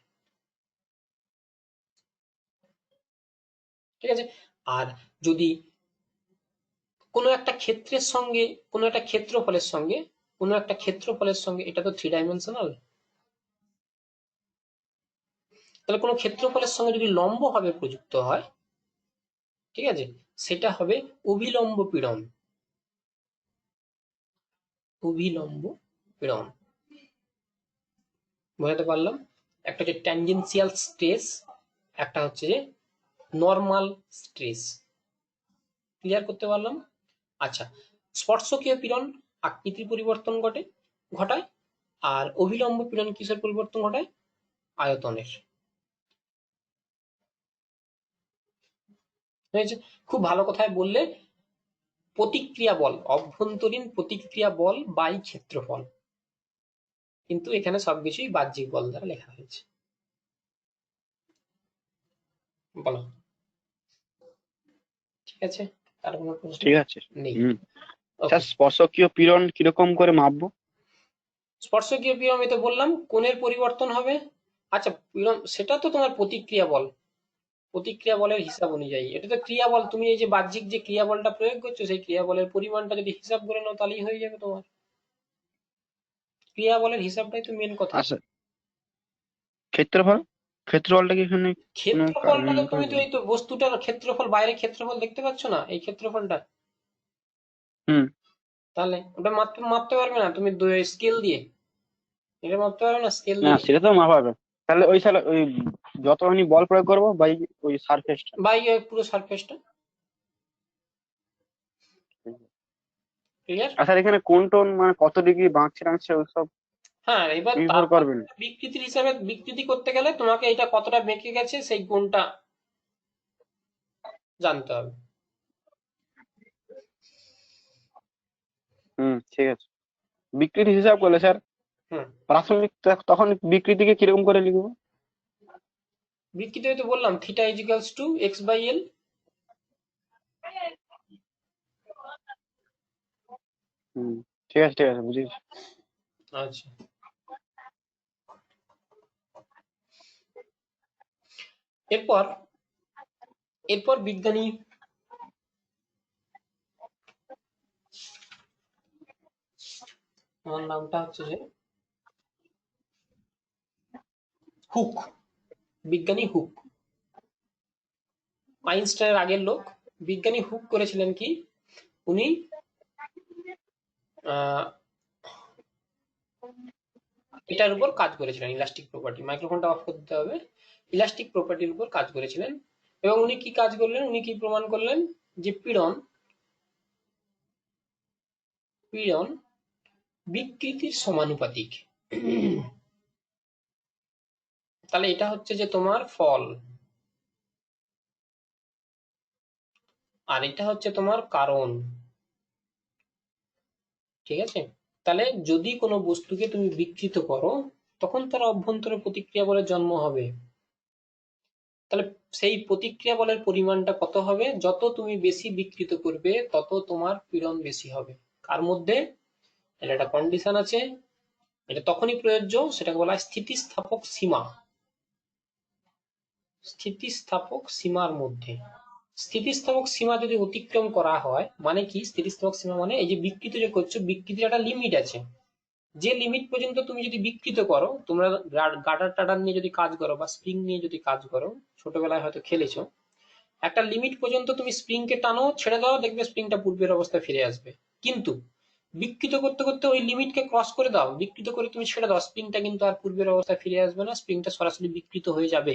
ঠিক আছে, আর যদি কোনো একটা ক্ষেত্রের সঙ্গে, কোনো একটা ক্ষেত্রফলের সঙ্গে, কোনো একটা ক্ষেত্রফলের সঙ্গে, এটা তো 3 ডাইমেনশনাল, তাহলে কোনো ক্ষেত্রফলের সঙ্গে যদি লম্ব ভাবে প্রযুক্ত হয়, ঠিক আছে, সেটা হবে অভিলম্ব পীড়ন। অভিলম্ব পীড়ন, বোঝাতে পারলাম? একটা হচ্ছে ট্যানজেনশিয়াল স্ট্রেস, একটা হচ্ছে যে নরমাল স্ট্রেস। ক্লিয়ার করতে পারলাম? আচ্ছা, স্পর্শকীয় পীড়ন আকৃতির পরিবর্তন ঘটায়, আর অভিলম্ব পীড়ন কিসের পরিবর্তন ঘটায়? আয়তনের। হয়েছে? খুব ভালো কথায় বললে, প্রতিক্রিয়া বল, অভ্যন্তরীণ প্রতিক্রিয়া বল বাই ক্ষেত্রফল, কিন্তু এখানে সবকিছুই বাহ্যিক বল দ্বারা লেখা হয়েছে। বলো, ঠিক আছে? আর কোনো প্রশ্ন ঠিক আছে। নেই? স্যার, ওকে, স্পর্শকীয় পীড়ন কিরকম করে মাপবো? স্পর্শকীয় পীড়ন আমি তো বললাম কোণের পরিবর্তন হবে। আচ্ছা, পীড়ন সেটা তো তোমার প্রতিক্রিয়া বল, প্রতিক্রিয়া বলের হিসাব অনুযায়ী। এটা তো ক্রিয়া বল, তুমি এই যে বাহ্যিক যে ক্রিয়া বলটা প্রয়োগ করছো, সেই ক্রিয়া বলের পরিমাণটা যদি হিসাব করে নাও তাহলেই হয়ে যাবে তোমার। ক্রিয়া বলের হিসাবটাই তো মেন কথা। আচ্ছা, ক্ষেত্রফল, ক্ষেত্রফলটা কি এখানে কোনো ক্ষেত্রফলটা তো তুমি তো থাকবে? এই তো বস্তুটার ক্ষেত্রফল, বাইরে ক্ষেত্রফল দেখতে পাচ্ছ না, এই ক্ষেত্রফলটা, হুম। তাহলে ওটা মাপতে পারবে না তুমি স্কেল দিয়ে? এটা মাপতে পারবে না স্কেল না, দিয়ে? সেটা তো মাপা যাবে। তাহলে ওই যতখানি বল প্রয়োগ করবো বাই ওই সারফেসটা। বাই পুরো সারফেসটা। ক্লিয়ার? আচ্ছা, এখানে কোন টোন মানে কত ডিগ্রি বাঁকছে টাঁকছে ওইসব হ্যাঁ, এবার নির্ভর তারপর করবে না? বিকৃতির হিসাবে বিকৃতি করতে গেলে তোমাকে এটা কতটা বেঁকে গেছে সেই গুণটা জানতে হবে। ঠিক আছে। বিকৃতি হিসাব করলে স্যার হুম, প্রাথমিক তখন বিকৃতিকে কিরকম করে লিখবো? বিকৃতি তো বললাম theta equals to x by L. হুম, ঠিক আছে, ঠিক আছে, বুঝেছি। আচ্ছা, এরপর এরপর বিজ্ঞানী আমার নামটা হচ্ছে যে হুক, বিজ্ঞানী হুক, আইনস্টাইনের আগের লোক। বিজ্ঞানী হুক করেছিলেন কি, উনি আহ, এটার উপর কাজ করেছিলেন, ইলাস্টিক প্রপার্টি। মাইক্রোফোনটা অফ করতে হবে। ইলাস্টিক প্রপার্টির উপর কাজ করেছিলেন, এবং উনি কি কাজ করলেন, উনি কি প্রমাণ করলেন যে পীড়ন পীড়ন বিকৃতির সমানুপাতিক। তাহলে এটা হচ্ছে যে তোমার ফল, আর এটা হচ্ছে তোমার কারণ। ঠিক আছে, তাহলে যদি কোনো বস্তুকে তুমি বিকৃত করো, তখন তার অভ্যন্তরে প্রতিক্রিয়া বলের জন্ম হবে। তাহলে সেই প্রতিক্রিয়া বলের পরিমাণটা কত হবে? যত তুমি বেশি বিকৃত করবে তত তোমার পীড়ন বেশি হবে। কার মধ্যে? এটা একটা কন্ডিশন আছে, এটা তখনই প্রযোজ্য, সেটাকে বলা হয় স্থিতিস্থাপক সীমা। স্থিতিস্থাপক সীমার মধ্যে, স্থিতিস্থাপক সীমা যদি অতিক্রম করা হয়, মানে কি স্থিতিস্থাপক সীমা মানে এই যে বিকৃত যে করছো, বিকৃতির একটা লিমিট আছে। যে লিমিট পর্যন্ত তুমি যদি বিকৃত করো, তোমরা গার্ডার টাডার নিয়ে যদি কাজ করো বা স্প্রিং নিয়ে যদি কাজ করো, ছোটবেলায় হয়তো খেলেছো, একটা লিমিট পর্যন্ত তুমি স্প্রিংকে টানো, ছেড়ে দাও, দেখবে স্প্রিংটা পূর্বের অবস্থায় ফিরে আসবে। কিন্তু বিকৃত করতে করতে ওই লিমিটকে ক্রস করে দাও, বিকৃত করে তুমি ছেড়ে দাও, স্প্রিংটা কিন্তু আর পূর্বের অবস্থায় ফিরে আসবে না, স্প্রিংটা সরাসরি বিকৃত হয়ে যাবে।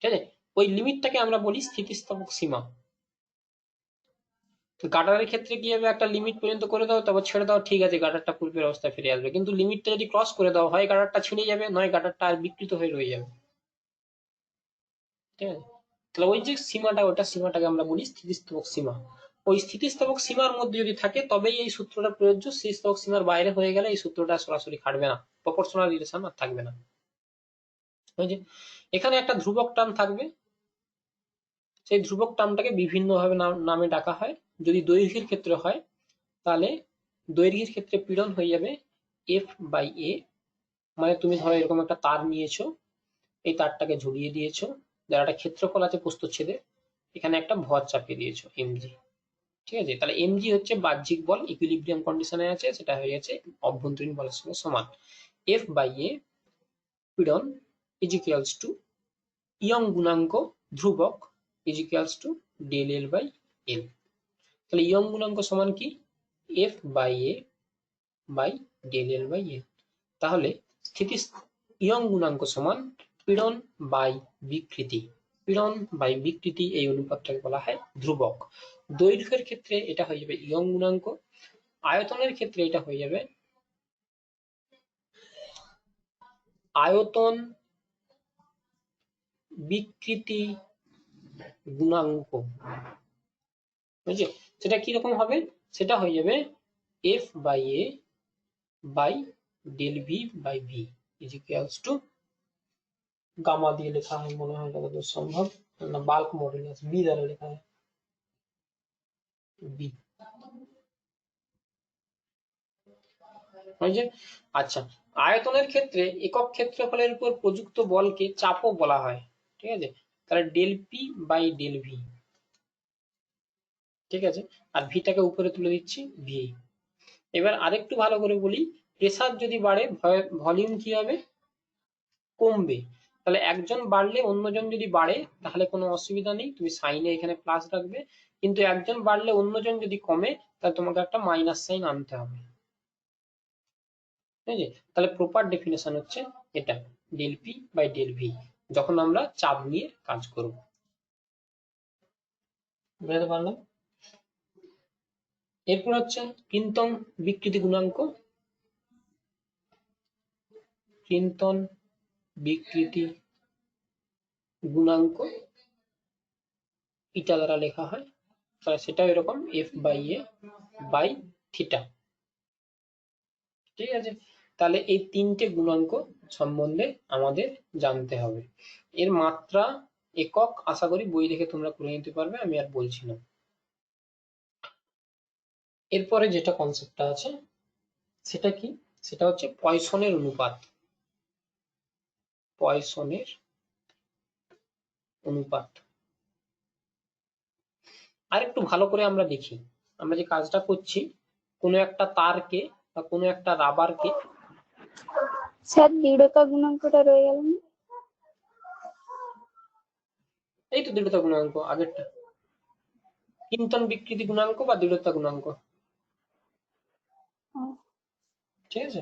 ঠিক আছে, ওই লিমিটটাকে আমরা বলি স্থিতিস্থাপক সীমা। গাটারের ক্ষেত্রে কি হবে, একটা লিমিট পর্যন্ত করে দাও তারপর ছেড়ে দাও, ঠিক আছে গাটারটা পূর্বের অবস্থায় ফিরে আসবে, কিন্তু লিমিটটা যদি ক্রস করে দাও হয় গাটারটা ছিঁড়ে যাবে, নয় গাটারটা আর বিকৃত হয়ে রয়ে যাবে। ঠিক আছে, তাহলে ওই যে সীমাটা, ওটা সীমাটাকে আমরা বলি স্থিতিস্থাপক সীমা। ওই স্থিতিস্থাপক সীমার মধ্যে যদি থাকে তবেই এই সূত্রটা প্রযোজ্য, স্থিতিস্থাপক সীমার বাইরে হয়ে গেলে এই সূত্রটা সরাসরি খাটবে না, প্রপোর্শনাল রিলেশন আর থাকবে না। ওই যে এখানে একটা ধ্রুবক টার্ম থাকবে, সেই ধ্রুবক টার্মটাকে বিভিন্ন ভাবে নামে ডাকা হয়। যদি দৈর্ঘ্যের ক্ষেত্রে হয় তাহলে দৈর্ঘ্যের ক্ষেত্রে পীড়ন হয়ে যাবে এফ বাই এ, মানে তুমি ধরো এরকম একটা তার নিয়েছো, এই তারটাকে ঝুলিয়ে দিয়েছো, যার একটা ক্ষেত্রফল আছে প্রস্থচ্ছেদে, এখানে একটা ভর চাপিয়ে দিয়েছো এমজি। ঠিক আছে, তাহলে এমজি হচ্ছে বাহ্যিক বল, ইকুইলিব্রিয়াম কন্ডিশনে আছে, সেটা হয়ে গেছে অভ্যন্তরীণ বলের সঙ্গে সমান। এফ বাই এ পীড়ন ইজ ইকুয়ালস টু ইয়ং গুণাঙ্ক ধ্রুবক is equals to del L by L. তাহলে ইয়ং গুণাঙ্ক সমান কি, F by A by del L by L. তাহলে স্থিতি ইয়ং গুণাঙ্ক সমান পীড়ন বাই বিকৃতি, পীড়ন বাই বিকৃতি, এই অনুপাতটাকে বলা হয় ধ্রুবক। দৈর্ঘ্যের ক্ষেত্রে এটা হয়ে যাবে ইয়ং গুণাঙ্ক, আয়তনের ক্ষেত্রে এটা হয়ে যাবে আয়তন বিকৃতি গুণাঙ্ক। বুঝছে, সেটা কিরকম হবে, সেটা হয়ে যাবে F by A by del V by V is equals to, gamma দিয়ে লেখা হয় মনে হয় যতদূর সম্ভব, না বাল্ক মডুলাস বি দ্বারা লেখা হয়, বি। আচ্ছা, আয়তনের ক্ষেত্রে একক ক্ষেত্রফলের উপর প্রযুক্ত বলকে চাপও বলা হয়। ঠিক আছে, তাহলে del P by del V. ঠিক আছে, আর ভিটাকে উপরে তুলে দিচ্ছি ভি। এবার আরেকটু ভালো করে বলি, প্রেসার যদি বাড়ে ভলিউম কি হবে, কমবে। তাহলে একজন বাড়লে অন্যজন যদি বাড়ে তাহলে কোনো অসুবিধা নেই, তুমি সাইনে এখানে প্লাস রাখবে, কিন্তু একজন বাড়লে অন্যজন যদি কমে তাহলে তোমাকে একটা মাইনাস সাইন আনতে হবে। ঠিক আছে, তাহলে প্রপার ডেফিনেশন হচ্ছে এটা, del P by del V, যখন আমরা চাপ নিয়ে কাজ করব। বুঝতে পারলাম। এরপর হচ্ছে কিন্তন বিকৃতি গুণাঙ্ক, কিন্তন বিকৃতি গুণাঙ্ক ইটা দ্বারা লেখা হয়, তাহলে সেটা এরকম F by A by theta. ঠিক আছে, তাহলে এই তিনটে গুণাঙ্ক সম্বন্ধে আমাদের জানতে হবে। এর মাত্রা একক আশা করি বই দেখে তোমরা করে নিতে পারবে, আমি আর বলছি না। এরপরে যেটা কনসেপ্টটা আছে সেটা কি, সেটা হচ্ছে পয়সনের অনুপাত। পয়সনের অনুপাত আর একটু ভালো করে আমরা দেখি, আমরা যে কাজটা করছি, কোনো একটা তারকে বা কোনো একটা রাবারকে, স্যার দৃঢ়তা গুণাঙ্কটা রয়ে গেল না? এই তো দৃঢ়তা গুণাঙ্ক আগেরটা, কিন্তন বিকৃতি গুণাঙ্ক বা দৃঢ়তা গুণাঙ্ক। ঠিক আছে,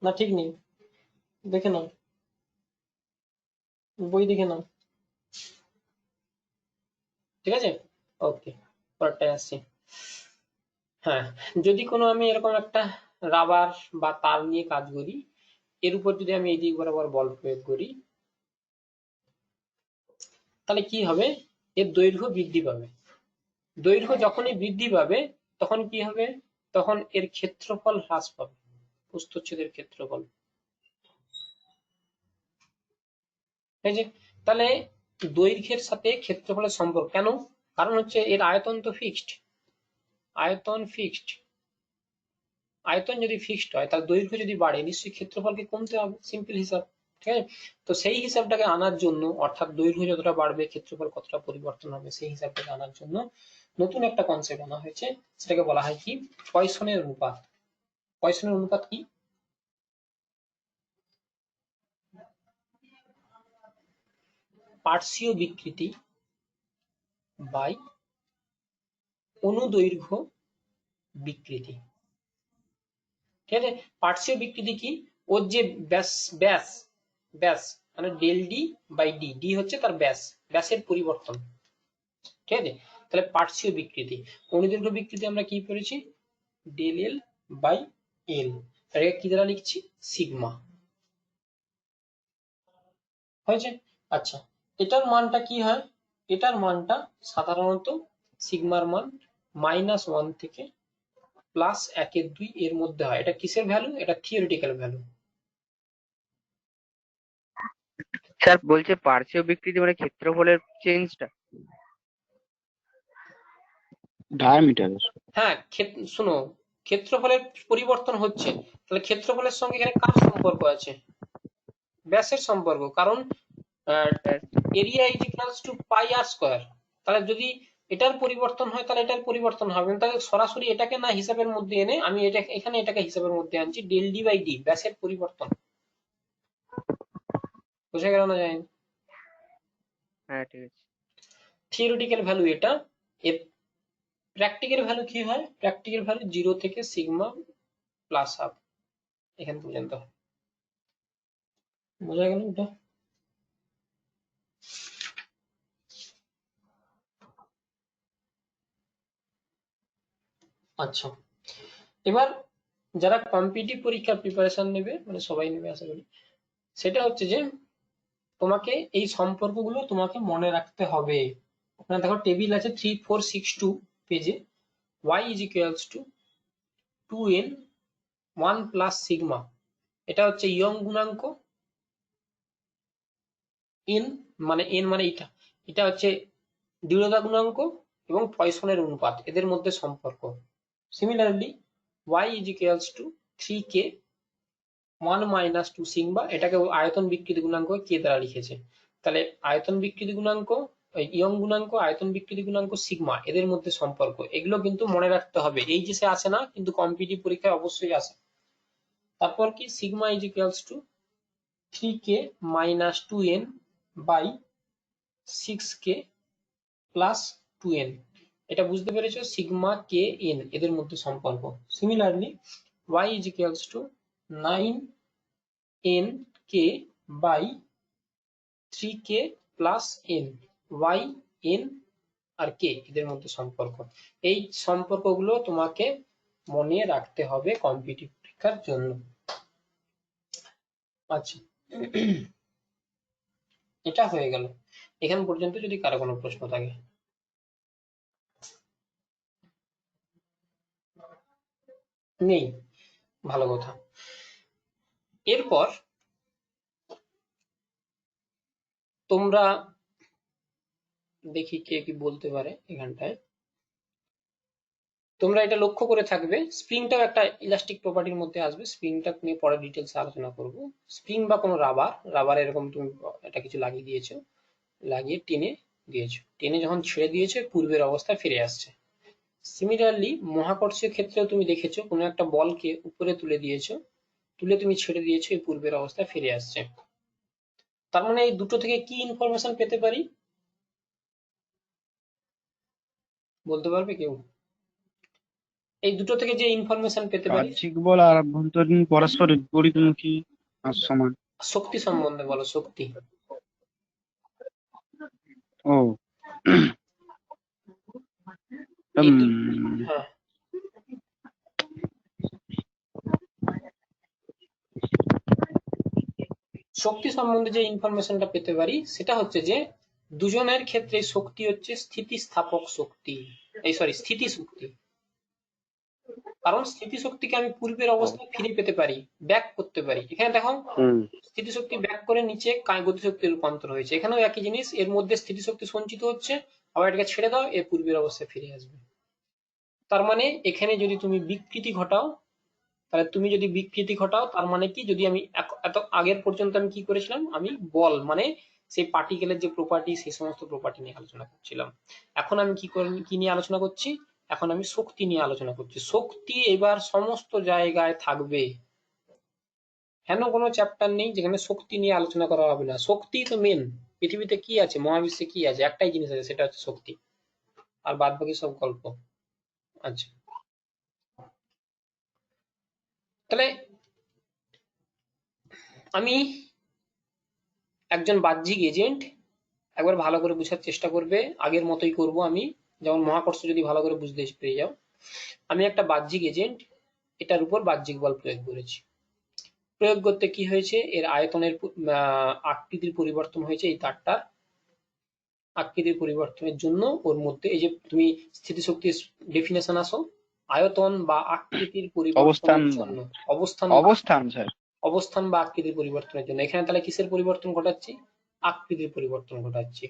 না ঠিক নেই, দেখে নাও, বই দেখে নাও। ঠিক আছে, ওকে, পরেরটায় আসছি। হ্যাঁ, যদি কোনো আমি এরকম একটা রাবার বা তার নিয়ে কাজ করি, এর উপর যদি আমি এই দিক বরাবর বল প্রয়োগ করি, তাহলে কি হবে, এর দৈর্ঘ্য বৃদ্ধি পাবে। দৈর্ঘ্য যখনই বৃদ্ধি পাবে তখন কি হবে, তখন এর ক্ষেত্রফল হ্রাস পাবে, প্রস্থচ্ছেদের ক্ষেত্রফল। এই যে, তাহলে দৈর্ঘ্যের সাথে ক্ষেত্রফলের সম্পর্ক কেন, কারণ হচ্ছে এর আয়তন তো ফিক্সড, আয়তন ফিক্সড, আয়তন যদি ফিক্সড হয় তাহলে দৈর্ঘ্য যদি বাড়ে নিশ্চয়ই ক্ষেত্রফলকে কমতে হবে, সিম্পল হিসাব। ঠিক আছে, তো সেই হিসাবটাকে আনার জন্য, অর্থাৎ দৈর্ঘ্য যতটা বাড়বে ক্ষেত্রফল কতটা পরিবর্তন হবে সেই হিসাবটাকে আনার জন্য নতুন একটা কনসেপ্ট আনা হয়েছে, সেটাকে বলা হয় কি, পয়সনের অনুপাত। পয়সনের অনুপাত কি, পার্শ্বীয় বিকৃতি বাই অনুদৈর্ঘ্য বিকৃতি। ঠিক আছে, পার্শ্বীয় বিকৃতি কি, ওর যে ব্যাস ব্যাস ব্যাস মানে del D by D, D হচ্ছে তার ব্যাস, ব্যাসের পরিবর্তন, ঠিক আছে। তাহলে পার্শ্বীয় বিকৃতি, অনুদৈর্ঘ্য বিকৃতি আমরা কি পড়েছি, ডেল এল বাই এল, এটাকে কি দ্বারা লিখছি, সিগমা, হয়েছে। আচ্ছা, এটার মানটা কি হয়, এটার মানটা সাধারণত সিগমার মান -1 থেকে +1/2 এর মধ্যে হয়। এটা কিসের ভ্যালু, এটা থিওরিটিক্যাল ভ্যালু। স্যার বলছে পার্শ্বীয় বিকৃতি মানে ক্ষেত্রফলের চেঞ্জটা। ডায়ামিটার। হ্যাঁ, শোনো, ক্ষেত্রফলের পরিবর্তন হচ্ছে, তাহলে ক্ষেত্রফলের সঙ্গে এখানে কার সম্পর্ক আছে, ব্যাসের সম্পর্ক, কারণ area is equals to pi R square. তাহলে যদি এটার পরিবর্তন হয় তাহলে এটার পরিবর্তন হবে না, তাহলে সরাসরি এটাকে না হিসাবের মধ্যে এনে আমি এটা এখানে এটাকে হিসাবের মধ্যে আনছি, ডেল ডি বাই ডি, ব্যাসের পরিবর্তন। বুঝে গেল না জানি? হ্যাঁ ঠিক আছে। থিওরিটিক্যাল ভ্যালু এটা, এর প্র্যাকটিক্যাল ভ্যালু কি হয়, প্র্যাকটিক্যাল ভ্যালু 0 থেকে সিগমা প্লাস হাফ এখান পর্যন্ত। বোঝা গেল এটা? আচ্ছা, এবার যারা কম্পিটিটিভ পরীক্ষার প্রিপারেশন নেবে, মানে সবাই নেবে আশা করি, সেটা হচ্ছে যে তোমাকে এই সম্পর্কগুলো তোমাকে মনে রাখতে হবে। ওখানে দেখো টেবিল আছে 3462 পেজে, y is equals to 2n 1 plus sigma, এটা হচ্ছে ইয়ং গুণাঙ্ক, n মানে এটা, এটা হচ্ছে দৃঢ়তা গুণাঙ্ক এবং পয়সনের অনুপাত, এদের মধ্যে সম্পর্ক। Similarly y is equals to 3k 1 minus 2 sigma, এটাকে আয়তন বিকৃতি গুণাঙ্ক কে দ্বারা লিখেছে। তাহলে আয়তন বিকৃতি গুণাঙ্ক, ইয়ং গুণাঙ্ক, আয়তন বিকৃতি গুণাঙ্ক, সিগমা, এদের মধ্যে সম্পর্ক, এগুলো কিন্তু মনে রাখতে হবে। এই যে সে আসে না, কিন্তু কম্পিটিটিভ পরীক্ষায় অবশ্যই আসে। তারপর কি, sigma is equals to 3k minus 2n by 6k plus 2n, এটা বুঝতে পেরেছো, সিগমা কে এন এদের মধ্যে সম্পর্ক। Similarly y is equals to 9nk by 3k plus n, y n আর k এদের মধ্যে সম্পর্ক। এই সম্পর্কগুলো তোমাকে মনে রাখতে হবে কম্পিটিটিভ পরীক্ষার জন্য। আচ্ছা, এটা হয়ে গেল এখান পর্যন্ত। যদি কারো কোনো প্রশ্ন থাকে, নেই, ভালো কথা। এরপর তোমরা দেখি কে কি বলতে পারে এখানটায়। তোমরা এটা লক্ষ্য করে থাকবে, স্প্রিংটাও একটা ইলাস্টিক প্রপার্টির মধ্যে আসবে, স্প্রিংটা নিয়ে পরে ডিটেলস আলোচনা করব। স্প্রিং বা কোনো রাবার এরকম তুমি এটা কিছু লাগিয়ে দিয়েছো, লাগিয়ে টেনে দিয়েছো, টেনে যখন ছেড়ে দিয়েছো পূর্বের অবস্থায় ফিরে আসছে। সিমিলারলি মহাকর্ষীয় ক্ষেত্রেও তুমি দেখেছো, কোনো একটা বলকে উপরে তুলে দিয়েছো, তুলে তুমি ছেড়ে দিয়েছো, এই পূর্বের অবস্থায় ফিরে আসছে। তার মানে এই দুটো থেকে কি ইনফরমেশন পেতে পারি, বলতে পারবে কেউ? এই দুটো থেকে যে ইনফরমেশন পেতে পারি, বাহ্যিক বল আর আভ্যন্তরীণ পরস্পর বিপরীতমুখী আর সমান। শক্তি সম্বন্ধে বলো, শক্তি। ও এই হ্যাঁ, শক্তি সম্বন্ধে যে ইনফরমেশনটা পেতে পারি সেটা হচ্ছে যে দুজনের ক্ষেত্রে শক্তি হচ্ছে স্থিতিস্থাপক শক্তি, এই সরি স্থিতি শক্তি। কারণ স্থিতি শক্তিকে আমি পূর্বের অবস্থায় ফিরে পেতে পারি, ব্যাক করতে পারি। এখানে দেখো স্থিতি শক্তি ব্যাক করে নিচে গতিশক্তি রূপান্তর হয়েছে, এখানেও একই জিনিস, এর মধ্যে স্থিতি শক্তি সঞ্চিত হচ্ছে, আবার এটাকে ছেড়ে দাও, এর পূর্বের অবস্থায় ফিরে আসবে। তার মানে এখানে যদি তুমি বিকৃতি ঘটাও, তাহলে তুমি যদি বিকৃতি ঘটাও তার মানে কি, যদি আমি এত আগের পর্যন্ত আমি কি করেছিলাম, আমি বল মানে সেই পার্টিকেলের যে প্রপার্টি, সেই সমস্ত প্রপার্টি নিয়ে আলোচনা করছিলাম। এখন আমি কি নিয়ে আলোচনা করছি, এখন আমি শক্তি নিয়ে আলোচনা করছি। শক্তি এবার সমস্ত জায়গায় থাকবে, হেন কোনো চ্যাপ্টার নেই যেখানে শক্তি নিয়ে আলোচনা করা হবে না। শক্তি তো মেন, পৃথিবীতে কি আছে, মহাবিশ্বে কি আছে, একটাই জিনিস আছে, সেটা হচ্ছে শক্তি, আর বাদ বাকি সব গল্প। আচ্ছা, তাহলে আমি একজন বাহ্যিক এজেন্ট, একবার ভালো করে বোঝার চেষ্টা করবে, আগের মতোই করব আমি, যেমন মহাকর্ষ যদি ভালো করে বুঝতে পেরে যাও। আমি একটা বাহ্যিক এজেন্ট, এটার উপর বাহ্যিক বল প্রয়োগ করেছি। প্রয়োগ করতে কি হয়েছে, এর আয়তনের আকৃতির পরিবর্তন হয়েছে, এই তারটার আকৃতির পরিবর্তনের জন্য ওর মধ্যে এই যে তুমি স্থিতিশক্তির ডেফিনেশন আসো, আয়তন বা আকৃতির অবস্থান পরিবর্তনের জন্য, অবস্থান স্যার। অবস্থান বা আকৃতির পরিবর্তনের জন্য, এখানে তাহলে কিসের পরিবর্তন ঘটাচ্ছি, আকৃতির পরিবর্তন ঘটাচ্ছি,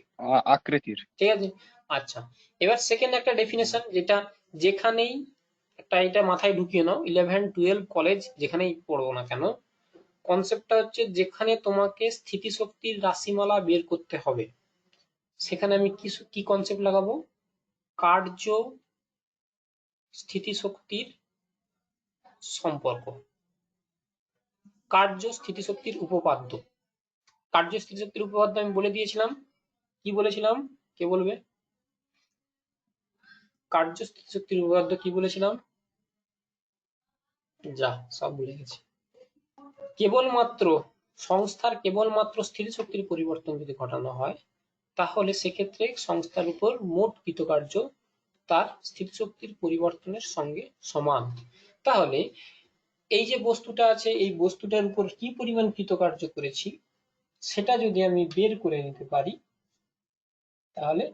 আকৃতির। ঠিক আছে। আচ্ছা, এবার সেকেন্ড একটা ডেফিনেশন, যেটা যেখানেই একটা, এটা মাথায় ঢুকিয়ে নাও, 11-12 কলেজ যেখানেই পড়বো না কেন, কনসেপ্টটা হচ্ছে যেখানে তোমাকে স্থিতিশক্তির রাশিমালা বের করতে হবে, সেখানে আমি কি কনসেপ্ট লাগাবো, কার্য স্থিতিশক্তির সম্পর্ক, কার্য স্থিতিশক্তির উপপাদ্য। কার্য স্থিতিশক্তির উপপাদ্য আমি বলে দিয়েছিলাম, কি বলেছিলাম, কে বলবে, কার্য স্থিতিশক্তির উপপাদ্য কি বলেছিলাম, যা সব ভুলে গেছি। কেবলমাত্র সংস্থার কেবলমাত্র স্থিতিশক্তির পরিবর্তন যদি ঘটানো হয়, তাহলে সেক্ষেত্রে সংস্থার উপর মোট কৃতকার্য তার স্থিতিশক্তির পরিবর্তনের সঙ্গে সমান। তাহলে এই যে বস্তুটা আছে, এই বস্তুটার উপর কি পরিমাণ কৃতকার্য করেছি, সেটা যদি আমি বের করে নিতে পারি, তাহলে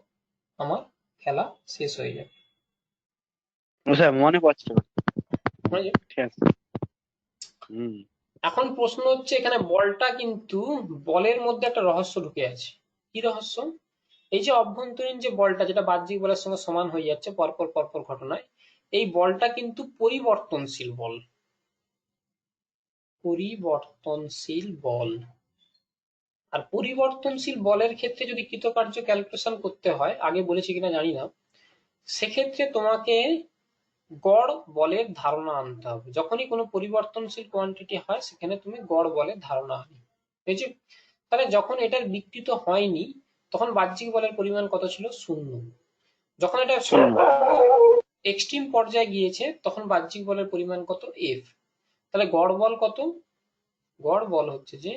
আমার খেলা শেষ হয়ে যাবে। স্যার মনে পড়ছে। বুঝলে? ঠিক আছে। এখন প্রশ্ন হচ্ছে, এখানে বলটা কিন্তু, বলের মধ্যে একটা রহস্য ঢুকে আছে। কি রহস্য, এই যে অভ্যন্তরীণ যে বলটা, যেটা বাহ্যিক বলের সঙ্গে সমান হয়ে যাচ্ছে পরপর পরপর ঘটনায়, এই বলটা কিন্তু পরিবর্তনশীল বল, পরিবর্তনশীল বল। আর পরিবর্তনশীল বলের ক্ষেত্রে যদি কৃতকার্য ক্যালকুলেশন করতে হয়, আগে বলেছি কিনা জানি না, সেক্ষেত্রে তোমাকে গড় বলের ধারণা আনতে হবে। যখনই কোনো পরিবর্তনশীল কোয়ান্টিটি হয়, সেখানে তুমি গড় বলের ধারণা আনি, বুঝেছো? তাহলে যখন এটার বিকৃত হয়নি, তখন বাহ্যিক বলের পরিমাণ কত ছিল, 0। যখন এটা এক্সট্রিম পর্যায়ে গিয়েছে, তখন বাহ্যিক বলের পরিমাণ কত, F। তাহলে গড় বল কত, গড় বল হচ্ছে যে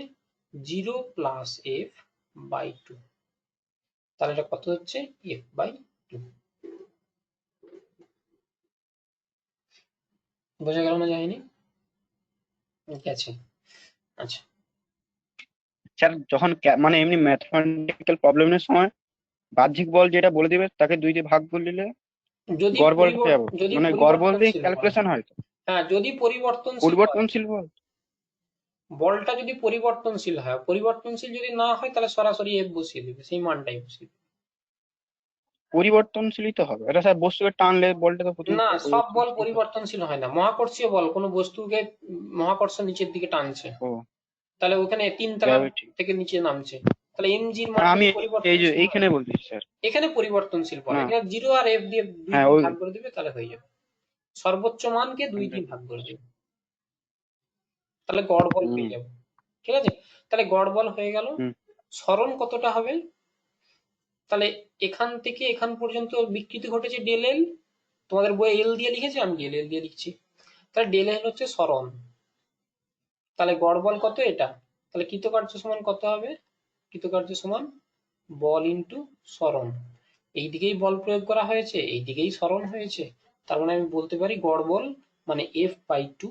0 + F/2। তাহলে এটা কত হচ্ছে, F/2। বোঝা গেল না, যায়নি, গেছে। আচ্ছা, স্যার যখন মানে এমনি ম্যাথমেটিক্যাল প্রবলেমের সময় বাহ্যিক বল যেটা বলে দিবে তাকে 2 দিয়ে ভাগ করে দিলে যদি গড় বল পেয়ে যাবো। যদি মানে গড় বল দিয়ে পরিবর্তনশীল হয়, ক্যালকুলেশন হয় তো? হ্যাঁ যদি পরিবর্তনশীল হয়, পরিবর্তনশীল বল। বলটা যদি পরিবর্তনশীল হয়, পরিবর্তনশীল যদি না হয়, তাহলে সরাসরি F বসিয়ে দিবে, সেই মানটাই বসিয়ে দিবে। পরিবর্তনশীলই তো হবে এটা স্যার, বস্তুকে টানলে বলটা তো প্রথম না, থেকে সব বল পরিবর্তনশীল হবে। পরিবর্তনশীল হয় না। মহাকর্ষীয় বল, কোনো বস্তুকে মহাকর্ষ নিচের দিকে টানছে, ও তাহলে ওখানে 3 তলা গ্র্যাভিটি। থেকে নিচে নামছে, তাহলে mg এর মানটা আমি এই যে পরিবর্তনশীল হয়। এইখানে বলছি স্যার। এখানে পরিবর্তনশীল বল, না এখানে 0 আর F দিয়ে 2 হ্যাঁ দিয়ে ওই ভাগ করে দিবে, তাহলে হয়ে যাবে। সর্বোচ্চ মানকে 2 দিয়ে ভাগ করে দিবে, তাহলে গড় বল পেয়ে যাবে। ঠিক আছে, তাহলে গড় বল হয়ে গেল। সরণ কতটা হবে, তাহলে এখান থেকে এখান পর্যন্ত বিকৃতি ঘটেছে ΔL, তোমাদের বই এল দিয়ে লিখেছে, আমি ΔL দিয়ে লিখছি। তাহলে ΔL হচ্ছে সরণ, তাহলে গড় বল কত এটা, তাহলে কৃতকার্য সমান কত হবে, কৃতকার্য সমান বল ইন্টু সরণ। এই দিকেই বল প্রয়োগ করা হয়েছে, এই দিকেই সরণ হয়েছে, তার মানে আমি বলতে পারি গড় বল মানে F/2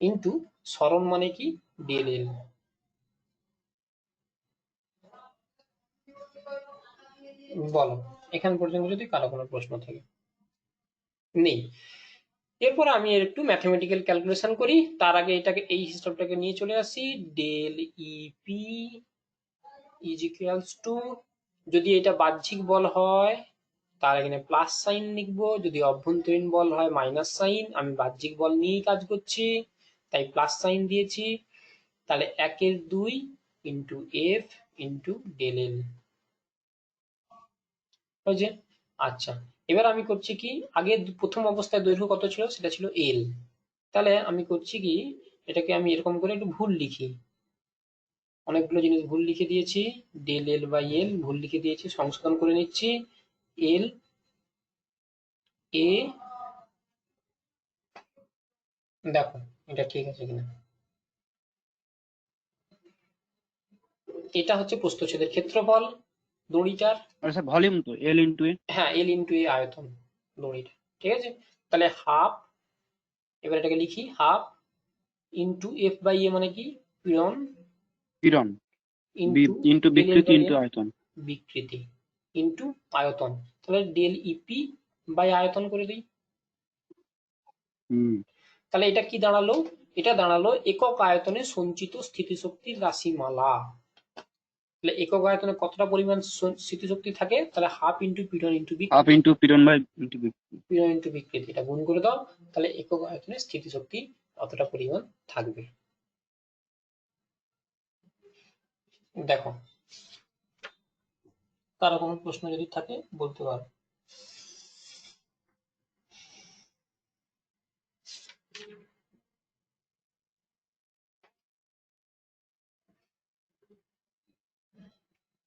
ইন্টু সরণ মানে কি, ΔL। বলো এখান পর্যন্ত যদি কারো কোনো প্রশ্ন থাকে। নেই। এরপর আমি একটু ম্যাথমেটিক্যাল ক্যালকুলেশন করি, তার আগে এটাকে, এই হিসাবটাকে নিয়ে চলে আসি। Del EP is equals to, যদি এটা বাহ্যিক বল হয় তার এখানে প্লাস সাইন লিখবো, যদি অভ্যন্তরীণ বল হয় মাইনাস সাইন। আমি বাহ্যিক বল নিয়েই কাজ করছি, তাই প্লাস সাইন দিয়েছি। তাহলে 1/2 ইন্টু F ইন্টু ΔL হয়েছে। আচ্ছা, এবার আমি করছি কি, আগে প্রথম অবস্থায় দৈর্ঘ্য কত ছিল, সেটা ছিল L। তাহলে আমি করছি কি, এটাকে আমি এরকম করে একটু ভুল লিখি, অনেকগুলো জিনিস ভুল লিখে দিয়েছি, ΔL/L ভুল লিখে দিয়েছি, সংশোধন করে নিচ্ছি। L A, দেখো এটা ঠিক আছে কিনা, এটা হচ্ছে প্রস্থচ্ছেদের ক্ষেত্রফল দড়িটার, আর স্যার ভলিউম তো এল ইন্টু এ। হ্যাঁ এল ইন্টু এ আয়তন দড়িটা, ঠিক আছে। তাহলে হাফ, এবার এটাকে লিখি হাফ ইন্টু এফ বাই এ মানে কি পীড়ন পীড়ন ইন্টু ইন্টু ডেল এল বিকৃতি বাই ইন্টু এল আয়তন। বিকৃতি ইন্টু আয়তন। তাহলে ডেল ইপি বাই আয়তন করে দিই। হুম। তাহলে এটা কি দাঁড়ালো? এটা দাঁড়ালো একক আয়তনে সঞ্চিত স্থিতিশক্তির রাশিমালা। তাহলে একক আয়তনে কতটা পরিমাণ স্থিতিশক্তি থাকে? তাহলে হাফ ইন্টু পীড়ন ইন্টু হাফ ইন্টু পীড়ন বাই ইন্টু বিকৃতি। পীড়ন ইন্টু বিকৃতি, এটা গুণ করে দাও, তাহলে একক আয়তনে স্থিতিশক্তি অতটা পরিমাণ থাকবে। দেখো কারো কোনো প্রশ্ন যদি থাকে বলতে পারো।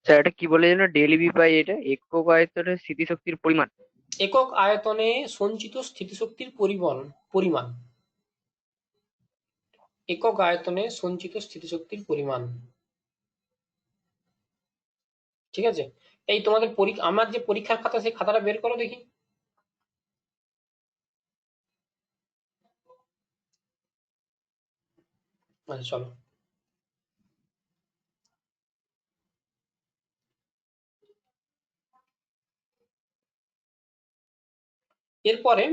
স্যার এটা কি বলে যেন ডেল ভি বাই এটা একক আয়তনের স্থিতিশক্তির পরিমাণ। একক আয়তনে সঞ্চিত স্থিতিশক্তির পরিমাণ একক আয়তনে সঞ্চিত স্থিতিশক্তির পরিমাণ, ঠিক আছে। এই তোমাদের আমার যে পরীক্ষার খাতা, সেই খাতাটা বের করো দেখি। আচ্ছা চলো, এরপরে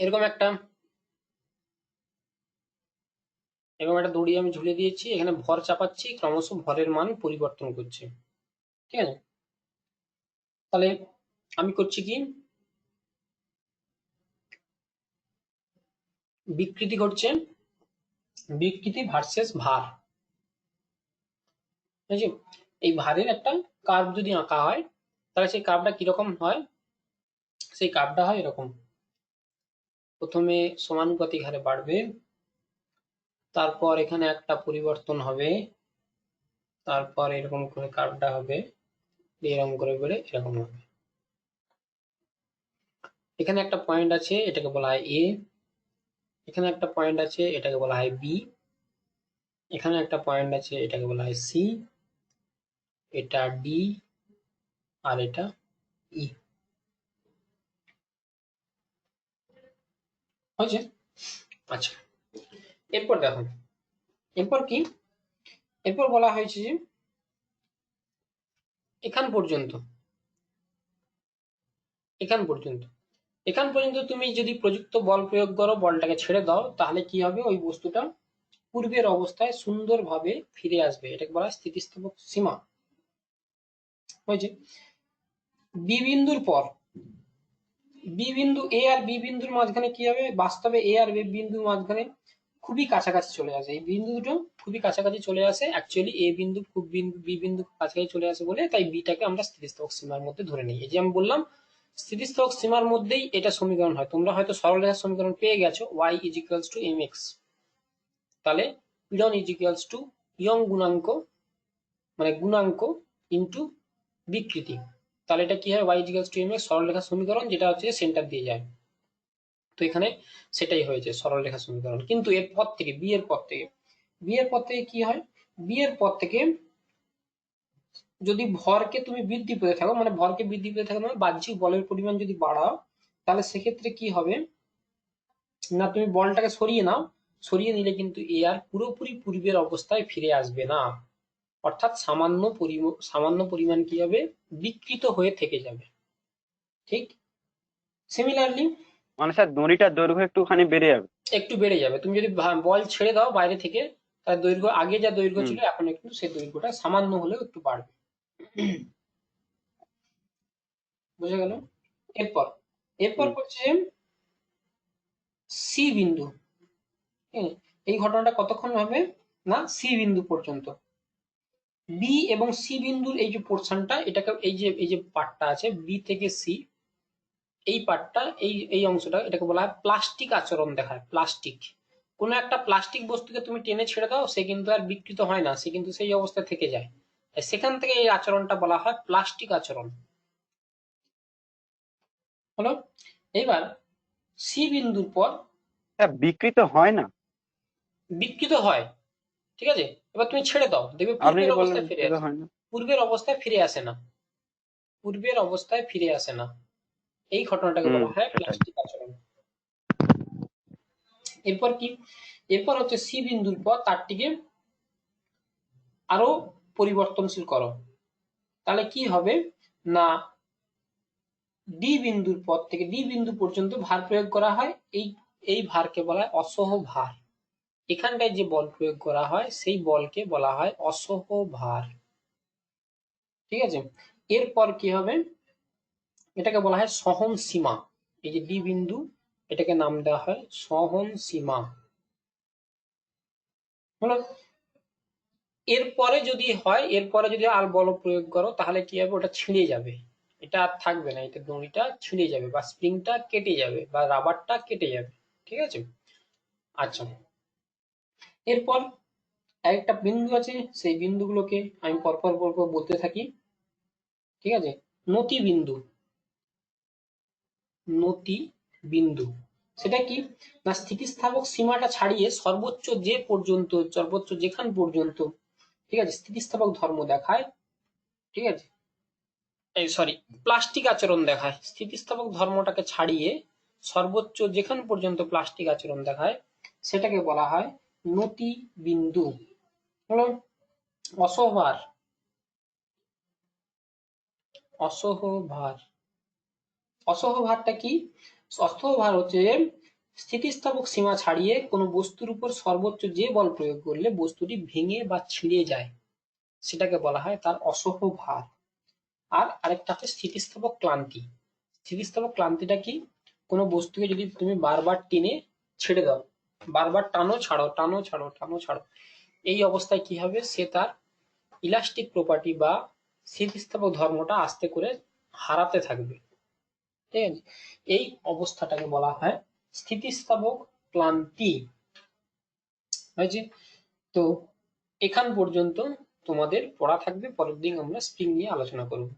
এরকম একটা দড়ি আমি ঝুলে দিয়েছি, এখানে ভর চাপাচ্ছি, ক্রমশ ভরের মান পরিবর্তন করছে, ঠিক আছে। তাহলে আমি করছি কি, বিকৃতি ঘটছে, বিকৃতি ভার্সেস ভার, ঠিক আছে। এই ভারের একটা কার্ভ যদি আঁকা হয়, তাহলে সেই কার্ভটা কিরকম হয়? সেই কার্ভটা হয় এরকম, প্রথমে সমানুপাতিক হারে বাড়বে, তারপর এখানে একটা পরিবর্তন হবে, তারপর এরকম করে কার্ভটা হবে, এরকম করে বেড়ে এরকম হবে। এখানে একটা পয়েন্ট আছে, এটাকে বলা হয় এ, এখানে একটা পয়েন্ট আছে, এটাকে বলা হয় বি, এখানে একটা পয়েন্ট আছে, এটাকে বলা হয় সি, এটা ডি, আর এটা ই, হয়েছে। আচ্ছা, এরপর দেখো, এরপর কি, এরপর বলা হয়েছে যে এখান পর্যন্ত, এখান পর্যন্ত, এখান পর্যন্ত তুমি যদি প্রযুক্ত বল প্রয়োগ করো, বলটাকে ছেড়ে দাও, তাহলে কি হবে? ওই বস্তুটা পূর্বের অবস্থায় সুন্দরভাবে ফিরে আসবে, এটাকে বলা হয় স্থিতিস্থাপক সীমা, হয়েছে। বি বিন্দুর পর, বি বিন্দু এ আর বি বিন্দুর মাঝখানে কি হবে? বাস্তবে এ আর বি বিন্দুর মাঝখানে খুবই কাছাকাছি চলে আসে, এই বিন্দু দুটো খুবই কাছাকাছি চলে আসে, অ্যাকচুয়ালি এ বিন্দু খুব বি বিন্দু কাছাকাছি চলে আসে বলে তাই বিটাকে আমরা স্থিতিস্থাপক সীমার মধ্যে ধরে নিই। এই যে আমি বললাম স্থিতিস্থাপক সীমার মধ্যেই এটা সমীকরণ হয়। তোমরা হয়তো সরলরেখার সমীকরণ পেয়ে গেছো, y is equals two mx, তাহলে পীড়ন ইজ ইকুয়ালস টু ইয়ং গুণাঙ্ক, মানে গুণাঙ্ক ইনটু বিকৃতি, তাহলে এটা কি হয়? y is equals two mx, সরলরেখার সমীকরণ, যেটা হচ্ছে সেন্টার দিয়ে যায়। তো এখানে সেটাই হয়েছে সরলরেখা সমীকরণ। কিন্তু এর পর থেকে, বি এর পর থেকে, বি এর পর থেকে কি হয়? বি এর পর থেকে যদি ভরকে তুমি বৃদ্ধি পেতে থাকো, মানে ভরকে বৃদ্ধি পেতে থাকো, মানে বাহ্যিক বলের পরিমাণ যদি বাড়াও, তাহলে সেক্ষেত্রে কি হবে না, তুমি বলটাকে সরিয়ে নাও, সরিয়ে নিলে কিন্তু এ আর পুরোপুরি পূর্বের অবস্থায় ফিরে আসবে না, অর্থাৎ সামান্য পরিমাণ কি হবে? বিকৃত হয়ে থেকে যাবে, ঠিক। সিমিলারলি মানে স্যার দড়িটার দৈর্ঘ্য একটুখানি বেড়ে যাবে। একটু বেড়ে যাবে, তুমি যদি বল ছেড়ে দাও বাইরে থেকে, তার দৈর্ঘ্য আগে যা দৈর্ঘ্য হুম। ছিল, এখন একটু সেই দৈর্ঘ্যটা সামান্য হলেও একটু বাড়বে, বুঝে গেল। এরপর এরপর হুম। হচ্ছে সি বিন্দু, এই ঘটনাটা কতক্ষণ হবে না, সি বিন্দু পর্যন্ত। বি এবং সি বিন্দুর এই যে পোর্শনটা, এটাকে এই যে পার্টটা আছে বি থেকে সি, এই পার্টটা, এই অংশটা, এটাকে বলা হয় প্লাস্টিক আচরণ দেখায়। প্লাস্টিক, কোনো একটা প্লাস্টিক বস্তুকে তুমি টেনে ছেড়ে দাও, সে কিন্তু আর বিকৃত হয় না, সে কিন্তু সেই অবস্থায় থেকে যায়, সেখান থেকে এই আচরণটা বলা হয় প্লাস্টিক আচরণ, হলো। এবার সি বিন্দুর পর স্যার বিকৃত হয় না? বিকৃত হয়, ঠিক আছে, এবার তুমি ছেড়ে দাও, দেখবে আপনি পূর্বের যে বললেন অবস্থায় ফিরে বিকৃত আসে। হয় না। পূর্বের অবস্থায় ফিরে আসে না, পূর্বের অবস্থায় ফিরে আসে না, এই ঘটনাটাকে বলা হয় সেটাই। প্লাস্টিক আচরণ। এরপর কি, এরপর হচ্ছে সি বিন্দুর পর তারটিকে আরো পরিবর্তনশীল করো, তাহলে কি হবে না ডি বিন্দুর পর থেকে ডি বিন্দু পর্যন্ত ভার প্রয়োগ করা হয়, এই ভারকে বলা হয় অসহ ভার। এখানটায় যে বল প্রয়োগ করা হয় সেই বলকে বলা হয় অসহ ভার, ঠিক আছে। এরপর কি হবে, এটাকে বলা হয় সহন সীমা। এই যে ডি বিন্দু, এটাকে নাম দেওয়া হয় সহন সীমা, হলো। এরপরে যদি হয়, এরপরে যদি আর বল প্রয়োগ করো তাহলে কি হবে, ওটা ছিঁড়ে যাবে, এটা আর থাকবে না, এটা দড়িটা ছিঁড়ে যাবে বা স্প্রিংটা কেটে যাবে বা রাবারটা কেটে যাবে, ঠিক আছে। আচ্ছা, এরপর একটা বিন্দু আছে, সেই বিন্দুগুলোকে আমি পরপর পরপর বলতে থাকি, ঠিক আছে। নতি বিন্দু, নতি বিন্দু সেটা কি না স্থিতিস্থাপক সীমাটা ছাড়িয়ে সর্বোচ্চ যে পর্যন্ত, সর্বোচ্চ যেখান পর্যন্ত, ঠিক আছে, স্থিতিস্থাপক ধর্ম দেখায়, ঠিক আছে, এই সরি প্লাস্টিক আচরণ দেখায়, স্থিতিস্থাপক ধর্মটাকে ছাড়িয়ে সর্বোচ্চ যেখান পর্যন্ত প্লাস্টিক আচরণ দেখায় সেটাকে বলা হয় নতি বিন্দু, হলো। অসহভার, অসহভার, অসহভারটা কি, অসহভার হচ্ছে স্থিতিস্থাপক সীমা ছাড়িয়ে কোনো বস্তুর উপর সর্বোচ্চ যে বল প্রয়োগ করলে বস্তুটি ভেঙে বা ছিঁড়ে যায় সেটাকে বলা হয় তার অসহভার। আর আরেকটা হচ্ছে স্থিতিস্থাপক ক্লান্তি। স্থিতিস্থাপক ক্লান্তিটা কি, কোনো বস্তুকে যদি তুমি বারবার টেনে ছেড়ে দাও, বারবার টানো ছাড়ো টানো ছাড়ো টানো ছাড়ো, এই অবস্থায় কি হবে, সে তার ইলাস্টিক প্রপার্টি বা স্থিতিস্থাপক ধর্মটা আস্তে করে হারাতে থাকবে, ঠিক আছে। এই অবস্থাটাকে বলা হয় স্থিতিস্থাপক ক্লান্তি, হয়েছে। তো এখান পর্যন্ত তোমাদের পড়া থাকবে, পরের দিন আমরা স্প্রিং নিয়ে আলোচনা করব।